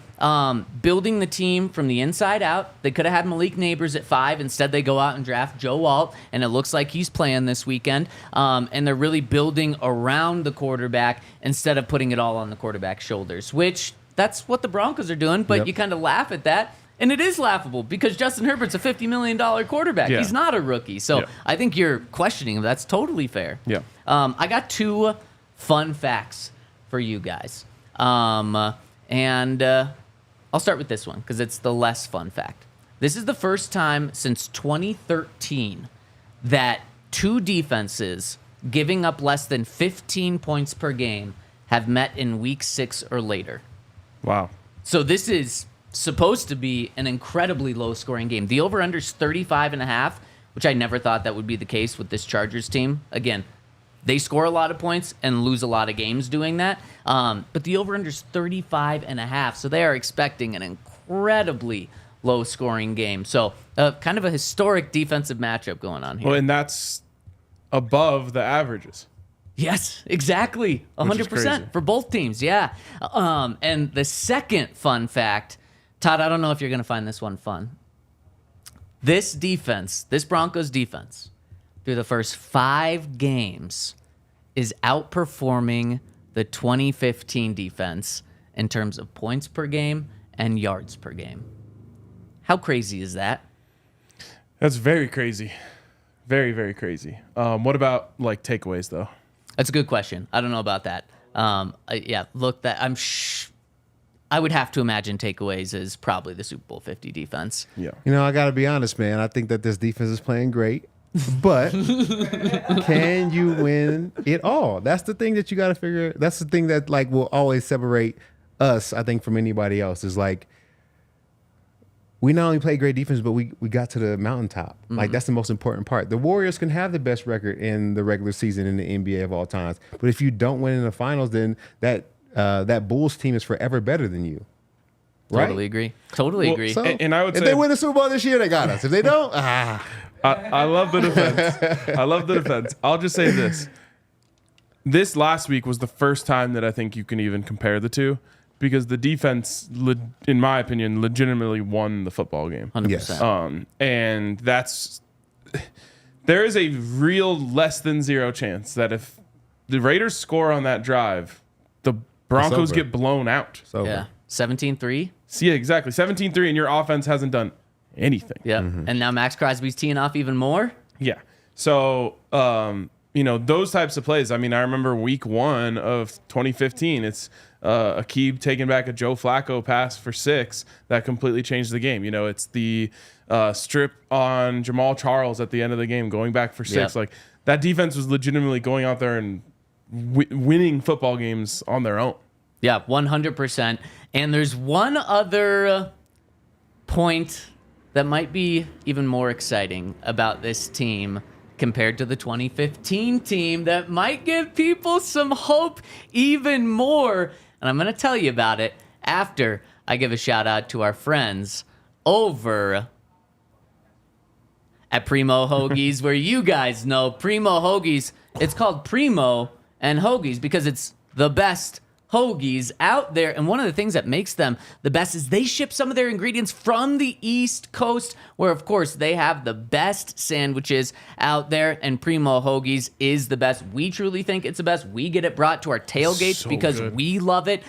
building the team from the inside out. They could have had Malik Neighbors at 5. Instead, they go out and draft Joe Alt, and it looks like he's playing this weekend. And they're really building around the quarterback instead of putting it all on the quarterback's shoulders, which that's what the Broncos are doing, but you kind of laugh at that. And it is laughable because Justin Herbert's a $50 million quarterback. Yeah. He's not a rookie. So I think you're questioning him. That's totally fair. Yeah. I got 2 fun facts for you guys. I'll start with this one because it's the less fun fact. This is the first time since 2013 that 2 defenses giving up less than 15 points per game have met in week 6 or later. Wow. So this is supposed to be an incredibly low-scoring game. The over-under's 35.5, which I never thought that would be the case with this Chargers team. Again, they score a lot of points and lose a lot of games doing that. But the over-under's 35.5, so they are expecting an incredibly low-scoring game. So kind of a historic defensive matchup going on here. Well, and that's above the averages. Yes, exactly. 100% for both teams, yeah. And the second fun fact, Todd, I don't know if you're going to find this one fun. This defense, this Broncos defense, through the first 5 games, is outperforming the 2015 defense in terms of points per game and yards per game. How crazy is that? That's very crazy. Very, very crazy. What about like takeaways though? That's a good question. I don't know about that. I would have to imagine takeaways is probably the Super Bowl 50 defense. Yeah. You know, I got to be honest, man. I think that this defense is playing great, but can you win it all? That's the thing that you got to figure. That's the thing that like will always separate us, I think, from anybody else. Is like we not only play great defense, but we got to the mountaintop. Mm-hmm. Like that's the most important part. The Warriors can have the best record in the regular season in the NBA of all times, but if you don't win in the finals, then that Bulls team is forever better than you. Right? Totally agree. Totally agree. So, and I would say if they win the Super Bowl this year, they got us. If they don't, I love the defense. I love the defense. I'll just say this. This last week was the first time that I think you can even compare the two because the defense, in my opinion, legitimately won the football game. 100%. Yes. And there is a real less than 0 chance that if the Raiders score on that drive, the Broncos get blown out. Yeah. 17-3. Yeah, exactly. 17-3, and your offense hasn't done anything. Yeah. Mm-hmm. And now Max Crosby's teeing off even more. Yeah. So, those types of plays. I mean, I remember week 1 of 2015. It's Aqib taking back a Joe Flacco pass for 6 that completely changed the game. You know, it's the strip on Jamal Charles at the end of the game going back for 6. Yep. Like, that defense was legitimately going out there and winning football games on their own. Yeah, 100%. And there's one other point that might be even more exciting about this team compared to the 2015 team that might give people some hope even more. And I'm going to tell you about it after I give a shout out to our friends over at Primo Hoagies, where you guys know Primo Hoagies. It's called Primo and Hoagies because it's the best hoagies out there. And one of the things that makes them the best is they ship some of their ingredients from the East Coast, where, of course, they have the best sandwiches out there. And Primo Hoagies is the best. We truly think it's the best. We get it brought to our tailgates because we love it.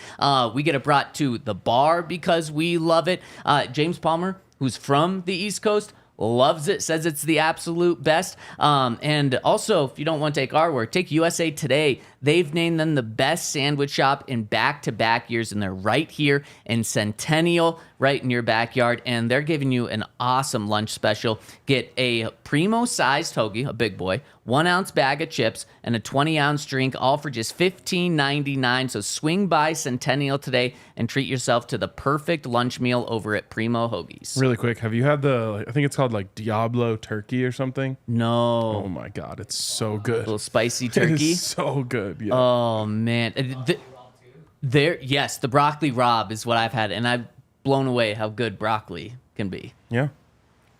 We get it brought to the bar because we love it. James Palmer, who's from the East Coast, loves it, says it's the absolute best. And also, if you don't want to take our word, take USA Today. They've named them the best sandwich shop in back-to-back years, and they're right here in Centennial, right in your backyard. And they're giving you an awesome lunch special. Get a Primo-sized hoagie, a big boy, 1-ounce bag of chips, and a 20-ounce drink, all for just $15.99. So swing by Centennial today and treat yourself to the perfect lunch meal over at Primo Hoagies. Really quick, have you had I think it's called like Diablo turkey or something? No. Oh my God, it's so good. A little spicy It turkey. is so good. Yeah. Oh man, yes, the broccoli rabe is what I've had, and blown away how good broccoli can be. Yeah.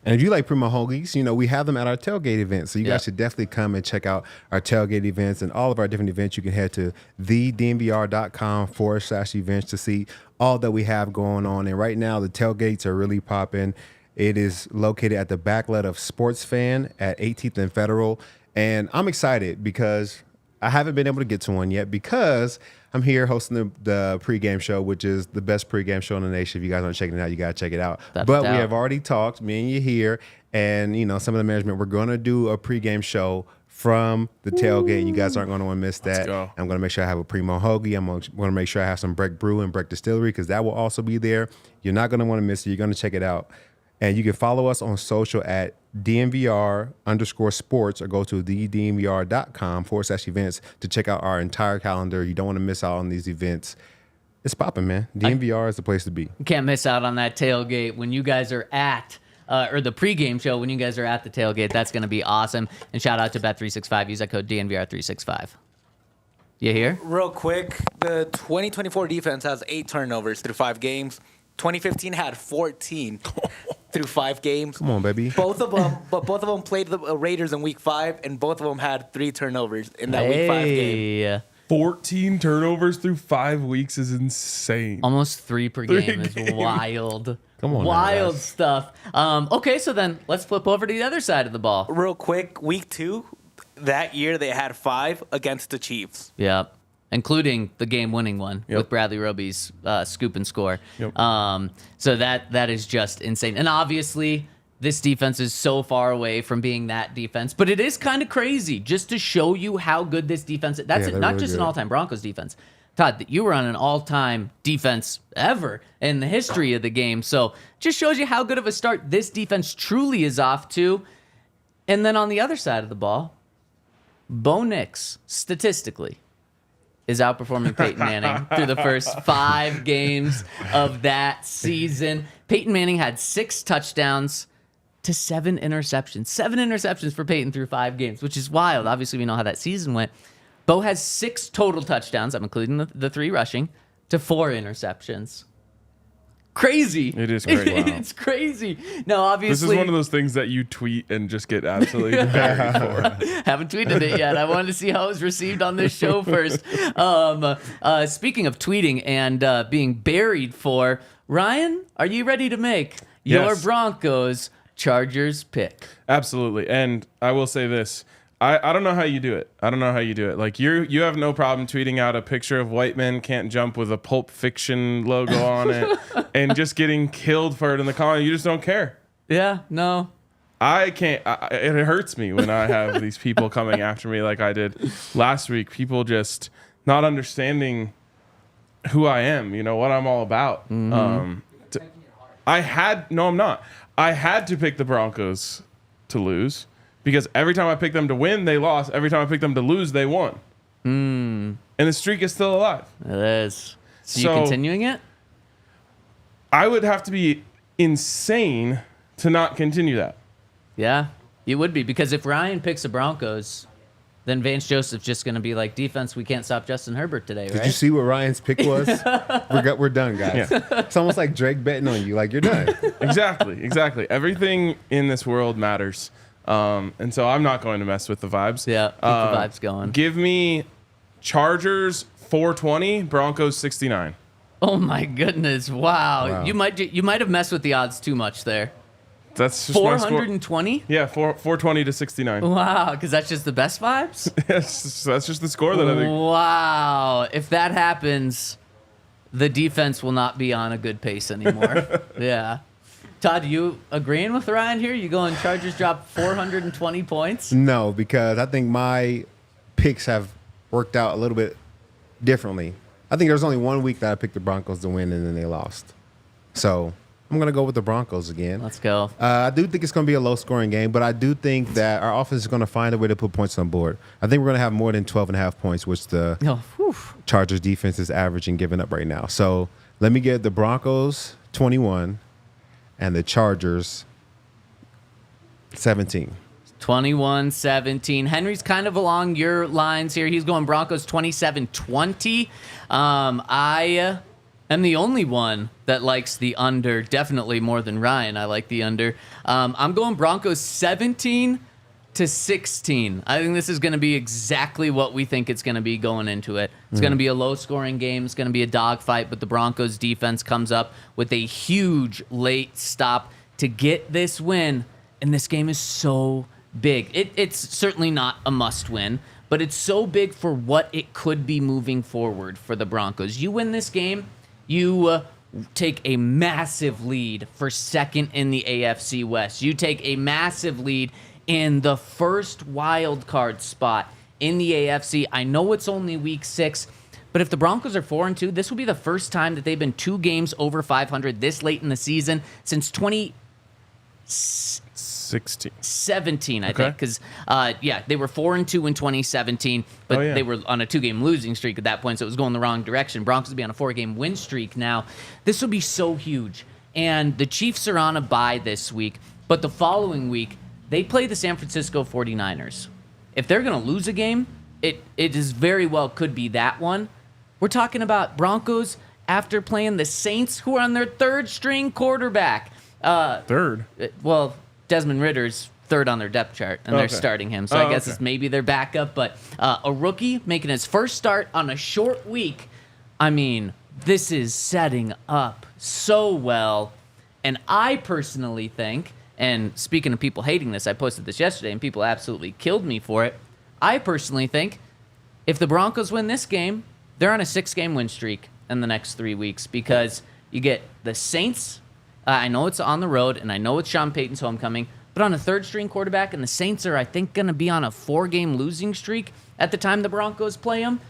And if you like Primo Hoagies, we have them at our tailgate events. So you guys should definitely come and check out our tailgate events and all of our different events. You can head to thednvr.com/events to see all that we have going on. And right now, the tailgates are really popping. It is located at the backlet of Sports Fan at 18th and Federal. And I'm excited because I haven't been able to get to one yet because I'm here hosting the pregame show, which is the best pregame show in the nation. If you guys aren't checking it out, you got to check it out. But we have already talked, me and you here, and some of the management, we're going to do a pregame show from the tailgate. And you guys aren't going to want to miss that. Go. I'm going to make sure I have a Primo Hoagie. I'm going to make sure I have some Breck Brew and Breck Distillery because that will also be there. You're not going to want to miss it. You're going to check it out. And you can follow us on social at DNVR_sports or go to thednvr.com/events to check out our entire calendar. You don't want to miss out on these events. It's popping, man. DNVR is the place to be. You can't miss out on that tailgate when you guys are at, or the pregame show when you guys are at the tailgate. That's going to be awesome. And shout out to Bet365. Use that code DNVR365. You hear? Real quick, the 2024 defense has 8 turnovers through 5 games. 2015 had 14 through 5 games. Come on, baby. Both of them played the Raiders in Week 5, and both of them had 3 turnovers in that Week 5 game. 14 turnovers through 5 weeks is insane. Almost 3 per game is wild. Come on, wild stuff. Okay, so then let's flip over to the other side of the ball. Real quick, Week 2, that year they had 5 against the Chiefs. Yeah. Including the game-winning one with Bradley Roby's scoop and score. Yep. So that is just insane. And obviously, this defense is so far away from being that defense. But it is kind of crazy just to show you how good this defense is. That's not really just an all-time Broncos defense. Todd, you were on an all-time defense ever in the history of the game. So just shows you how good of a start this defense truly is off to. And then on the other side of the ball, Bo Nix, statistically, is outperforming Peyton Manning through the first 5 games of that season. Peyton Manning had 6 touchdowns to 7 interceptions. 7 interceptions for Peyton through 5 games, which is wild. Obviously, we know how that season went. Bo has 6 total touchdowns, I'm including the 3 rushing, to 4 interceptions. Crazy. It is crazy. Wow. It's crazy. No, obviously. This is one of those things that you tweet and just get absolutely buried for. Haven't tweeted it yet. I wanted to see how it was received on this show first. Speaking of tweeting and being buried for, Ryan, are you ready to make your Broncos Chargers pick? Absolutely. And I will say this. I don't know how you do it. Like you have no problem tweeting out a picture of white men can't jump with a Pulp Fiction logo on it and just getting killed for it in the comment. You just don't care. Yeah, no. I can't. It hurts me when I have these people coming after me like I did last week. People just not understanding who I am, what I'm all about. I'm not. I had to pick the Broncos to lose. Because every time I picked them to win, they lost. Every time I picked them to lose, they won. And the streak is still alive. It is. So you continuing it? I would have to be insane to not continue that. Yeah, you would be. Because if Ryan picks the Broncos, then Vance Joseph's just going to be like, defense, we can't stop Justin Herbert today, right? Did you see what Ryan's pick was? We're done, guys. Yeah. It's almost like Drake betting on you. Like, you're done. Exactly. Everything in this world matters. And so I'm not going to mess with the vibes. Yeah, keep the vibes going. Give me Chargers 420, Broncos 69. Oh my goodness! Wow. You might have messed with the odds too much there. That's just 420. Yeah, 420 to 69. Wow, because that's just the best vibes. Yes, that's just the score that I think. Wow, if that happens, the defense will not be on a good pace anymore. Yeah. Todd, you agreeing with Ryan here? You going Chargers drop 420 points? No, because I think my picks have worked out a little bit differently. I think there was only 1 week that I picked the Broncos to win, and then they lost. So I'm going to go with the Broncos again. Let's go. I do think it's going to be a low-scoring game, but I do think that our offense is going to find a way to put points on board. I think we're going to have more than 12.5 points, which the Chargers defense is averaging giving up right now. So let me get the Broncos 21 and the Chargers 17. 21-17. Henry's kind of along your lines here. He's going Broncos 27-20. I I'm the only one that likes the under, definitely more than Ryan. I like the under. I'm going Broncos 17-16. I think this is going to be exactly what we think it's going to be going into it. It's going to be a low-scoring game. It's going to be a dogfight, but the Broncos defense comes up with a huge late stop to get this win, and this game is so big. It's certainly not a must-win, but it's so big for what it could be moving forward for the Broncos. You win this game, you take a massive lead for second in the AFC West. You take a massive lead in the first wild card spot in the AFC. I know it's only week 6, but if the Broncos are 4-2, this will be the first time that they've been 2 games over 500 this late in the season since 2017, I think, because they were 4-2 in 2017, but they were on a 2-game losing streak at that point, so it was going the wrong direction. Broncos will be on a 4-game win streak now. This will be so huge, and the Chiefs are on a bye this week, but the following week they play the San Francisco 49ers. If they're going to lose a game, it is very well could be that one. We're talking about Broncos after playing the Saints, who are on their 3rd-string quarterback. Third? Well, Desmond Ritter's 3rd on their depth chart, and they're starting him. So I guess it's maybe their backup. But a rookie making his first start on a short week, I mean, this is setting up so well. And I personally think, and speaking of people hating this, I posted this yesterday, and people absolutely killed me for it. I personally think if the Broncos win this game, they're on a 6-game win streak in the next 3 weeks, because you get the Saints. I know it's on the road, and I know it's Sean Payton's homecoming, but on a 3rd-string quarterback, and the Saints are, I think, going to be on a 4-game losing streak at the time the Broncos play them.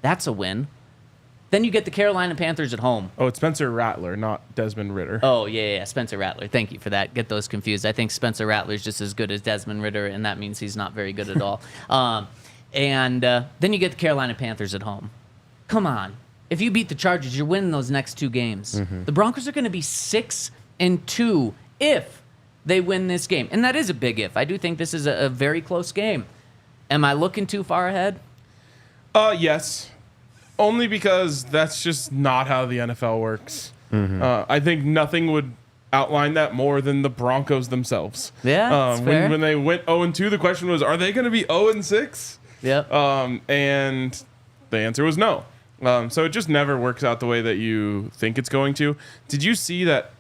That's a win. Then you get the Carolina Panthers at home. Oh, it's Spencer Rattler, not Desmond Ritter. Oh, yeah, Spencer Rattler. Thank you for that. Get those confused. I think Spencer Rattler's just as good as Desmond Ritter, and that means he's not very good at all. And then you get the Carolina Panthers at home. Come on. If you beat the Chargers, you're winning those next 2 games. Mm-hmm. The Broncos are going to be 6-2 if they win this game. And that is a big if. I do think this is a very close game. Am I looking too far ahead? Yes. Only because that's just not how the NFL works. Mm-hmm. I think nothing would outline that more than the Broncos themselves. Yeah, that's fair. When they went 0-2, the question was, are they going to be 0-6? Yep. And the answer was no. So it just never works out the way that you think it's going to. Did you see that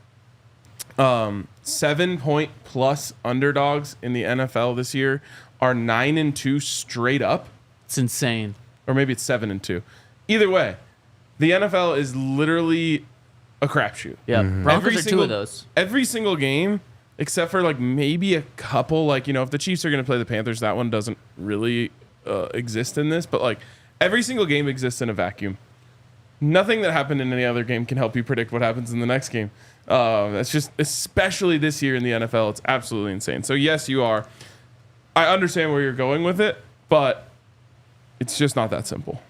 7-point-plus underdogs in the NFL this year are 9-2 straight up? It's insane. Or maybe it's 7-2. Either way, the NFL is literally a crapshoot. Yeah, Broncos are 2 of those. Every single game, except for like maybe a couple, like, you know, if the Chiefs are going to play the Panthers, that one doesn't really exist in this. But like every single game exists in a vacuum. Nothing that happened in any other game can help you predict what happens in the next game. That's just, especially this year in the NFL, it's absolutely insane. So yes, you are. I understand where you're going with it, but it's just not that simple.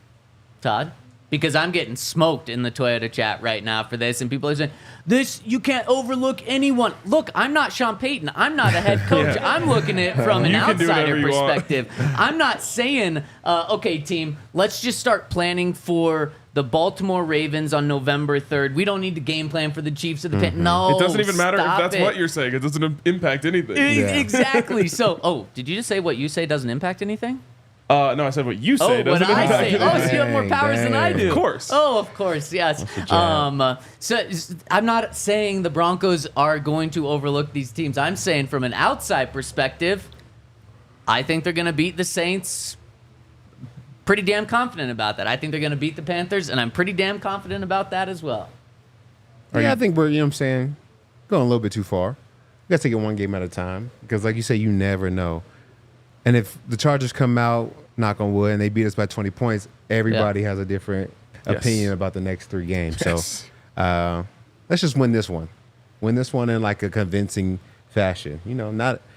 Todd? Because I'm getting smoked in the Toyota chat right now for this, and people are saying, "This, you can't overlook anyone." Look, I'm not Sean Payton. I'm not a head coach. Yeah. I'm looking at it from an outsider perspective. I'm not saying, okay, team, let's just start planning for the Baltimore Ravens on November 3rd. We don't need to game plan for the Chiefs or the Panthers. No, it doesn't even matter if that's what you're saying. It doesn't impact anything. Exactly. So, did you just say what you say doesn't impact anything? No, I said what you say doesn't impact anything. Oh, so you have more powers than I do. Of course. Oh, of course, yes. So I'm not saying the Broncos are going to overlook these teams. I'm saying from an outside perspective, I think they're going to beat the Saints. Pretty damn confident about that. I think they're going to beat the Panthers, and I'm pretty damn confident about that as well. I think we're, you know what I'm saying, going a little bit too far. We got to take it one game at a time because, like you say, you never know. And if the Chargers come out, knock on wood, and they beat us by 20 points, everybody has a different opinion about the next 3 games. Yes. So let's just win this one. Win this one in like a convincing fashion. You know, not –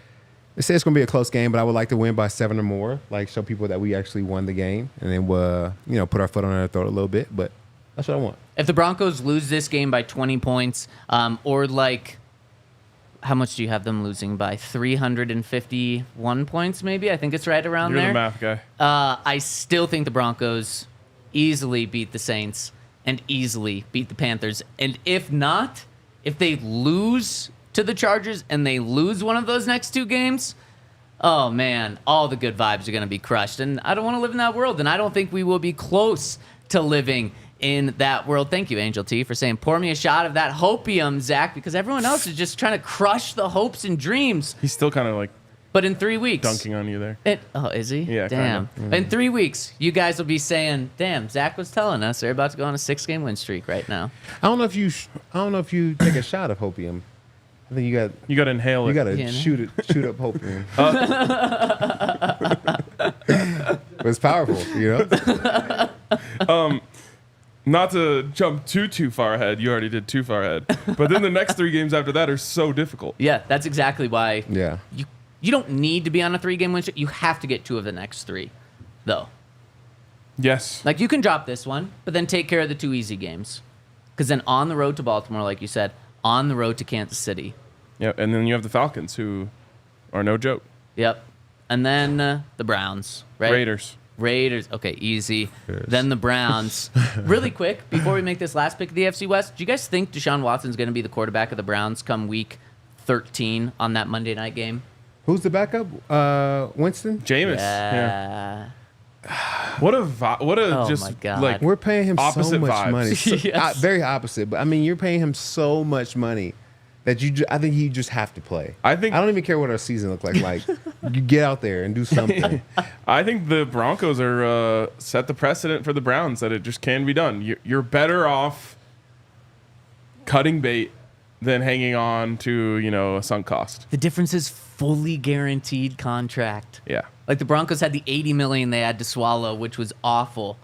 they say it's going to be a close game, but I would like to win by 7 or more, like show people that we actually won the game, and then we'll, you know, put our foot on their throat a little bit. But that's what I want. If the Broncos lose this game by 20 points or like – how much do you have them losing by? 351 points, maybe? I think it's right around there. You're the math guy. I still think the Broncos easily beat the Saints. and easily beat the Panthers. And if not, if they lose to the Chargers and they lose one of those next 2 games, oh man, all the good vibes are going to be crushed. And I don't want to live in that world. And I don't think we will be close to living in that world. Thank you, Angel T, for saying, pour me a shot of that hopium, Zach, because everyone else is just trying to crush the hopes and dreams. He's still kind of like But in 3 weeks. dunking on you there. Is he? Yeah, Damn. kinda. In 3 weeks, you guys will be saying, damn, Zach was telling us they're about to go on a 6-game win streak right now. I don't know if you take a shot of hopium. I think You got to inhale it. you got to Yeah, shoot up hopium. But it's powerful, you know. Not to jump too far ahead. You already did too far ahead. But then the next 3 games after that are so difficult. Yeah, that's exactly why Yeah. you don't need to be on a 3-game win streak. You have to get 2 of the next 3, though. Yes. Like, you can drop this one, but then take care of the 2 easy games. Because then on the road to Baltimore, like you said, on the road to Kansas City. Yeah, and then you have the Falcons, who are no joke. Yep. And then the Browns, right? Raiders. Okay, easy. Yes. Then the Browns. Really quick, before we make this last pick of the AFC West, do you guys think Deshaun Watson's going to be the quarterback of the Browns come week 13 on that Monday night game? Who's the backup? Winston? Jameis. Yeah. What a Oh just my God. like We're paying him so Opposite much vibes. money. So, Yes. very opposite. But I mean, you're paying him so much money that I think you just have to play. I don't even care what our season look like. Like, you get out there and do something. I think the Broncos are set the precedent for the Browns that it just can be done. You're better off cutting bait than hanging on to a sunk cost. The difference is fully guaranteed contract. Yeah. Like the Broncos had the $80 million they had to swallow, which was awful.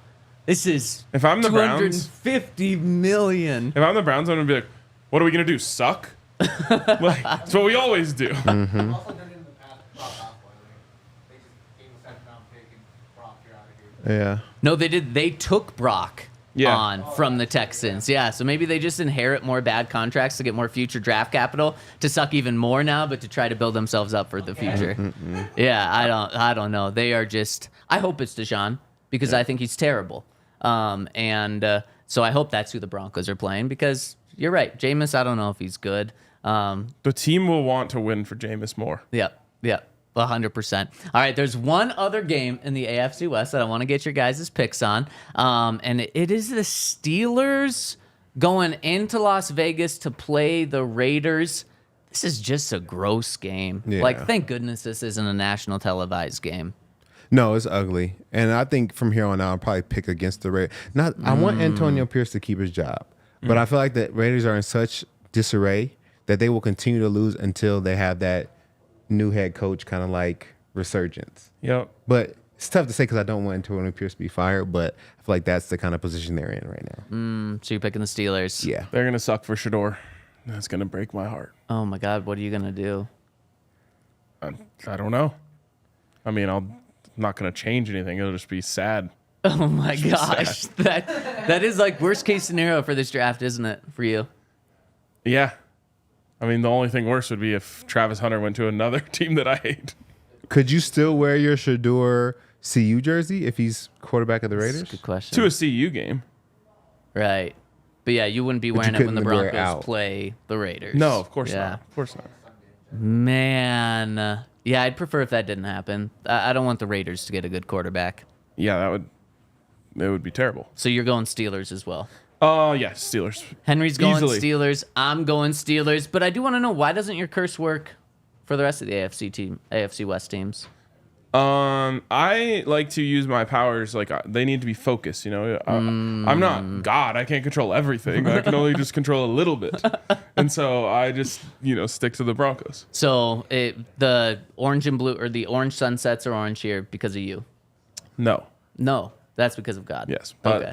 This is If I'm the Browns, $250 million. if I'm the Browns, I'm gonna be like, what are we gonna do? Suck? Like, that's what we always do. Also done it in the past. Brock Osweiler. They just gave a 2nd-round pick and Brock, you're out of here. Yeah. No, they did. They took Brock Yeah. on from the Texans. Yeah, so maybe they just inherit more bad contracts to get more future draft capital to suck even more now, but to try to build themselves up for the future. Yeah, I don't know. They are just. I hope it's Deshaun because I think he's terrible. So I hope that's who the Broncos are playing because you're right, Jameis. I don't know if he's good. The team will want to win for Jameis more. Yep. 100%. All right, there's one other game in the AFC West that I want to get your guys' picks on, and it is the Steelers going into Las Vegas to play the Raiders. This is just a gross game. Yeah. Like, thank goodness this isn't a national televised game. No, it's ugly. And I think from here on out, I'll probably pick against the Raiders. I want Antonio Pierce to keep his job, but I feel like the Raiders are in such disarray that they will continue to lose until they have that new head coach kind of like resurgence. Yep. But it's tough to say because I don't want Antonio Pierce to be fired, but I feel like that's the kind of position they're in right now. So you're picking the Steelers. Yeah. They're gonna suck for Shador. That's gonna break my heart. Oh, my God. What are you going to do? I don't know. I mean, I'm not gonna change anything. It'll just be sad. Oh, my gosh. That is like worst case scenario for this draft, isn't it, for you? Yeah. I mean, the only thing worse would be if Travis Hunter went to another team that I hate. Could you still wear your Shador CU jersey if he's quarterback of the Raiders? Good question. To a CU game. Right. But yeah, you wouldn't be But you wearing it when the couldn't wear it Broncos out. play the Raiders. No, of course Yeah. not. Of course not. Man. Yeah, I'd prefer if that didn't happen. I don't want the Raiders to get a good quarterback. Yeah, it would be terrible. So you're going Steelers as well. Yeah, Steelers. Henry's going Easily. Steelers. I'm going Steelers. But I do want to know, why doesn't your curse work for the rest of the AFC West teams? I like to use my powers like they need to be focused. I'm not God. I can't control everything. I can only just control a little bit, and so I just stick to the Broncos. So the orange and blue, or the orange sunsets are orange here because of you. No. That's because of God. Yes. But Okay.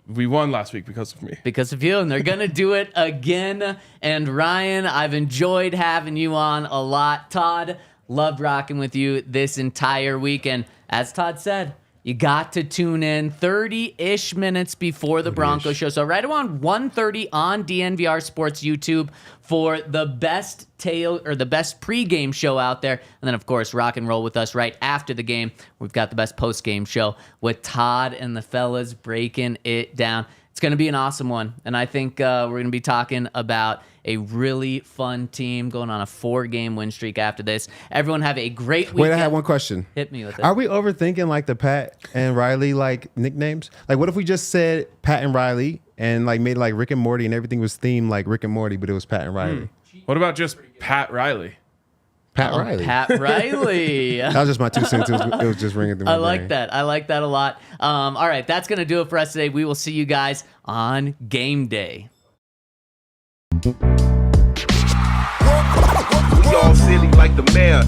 we won last week because of me. Because of you, and they're gonna do it again. And Ryan, I've enjoyed having you on a lot. Todd, loved rocking with you this entire weekend. As Todd said, you got to tune in 30-ish minutes before the Broncos show. So right around 1:30 on DNVR Sports YouTube for the best pregame show out there. And then, of course, rock and roll with us right after the game. We've got the best postgame show with Todd and the fellas breaking it down. It's It's going to be an awesome one. And I think we're going to be talking about a really fun team going on a 4-game win streak after this. Everyone have a great weekend. Wait, I have one question. Hit me with it. Are we overthinking like the Pat and Riley like nicknames? Like, what if we just said Pat and Riley and like made like Rick and Morty and everything was themed like Rick and Morty, but it was Pat and Riley? What about just Pat Riley? Pat Riley. Pat Riley. That was just my 2 cents. It was just ringing through my I like brain. that. I like that a lot. All right, that's going to do it for us today. We will see you guys on game day. We all silly like the mayor.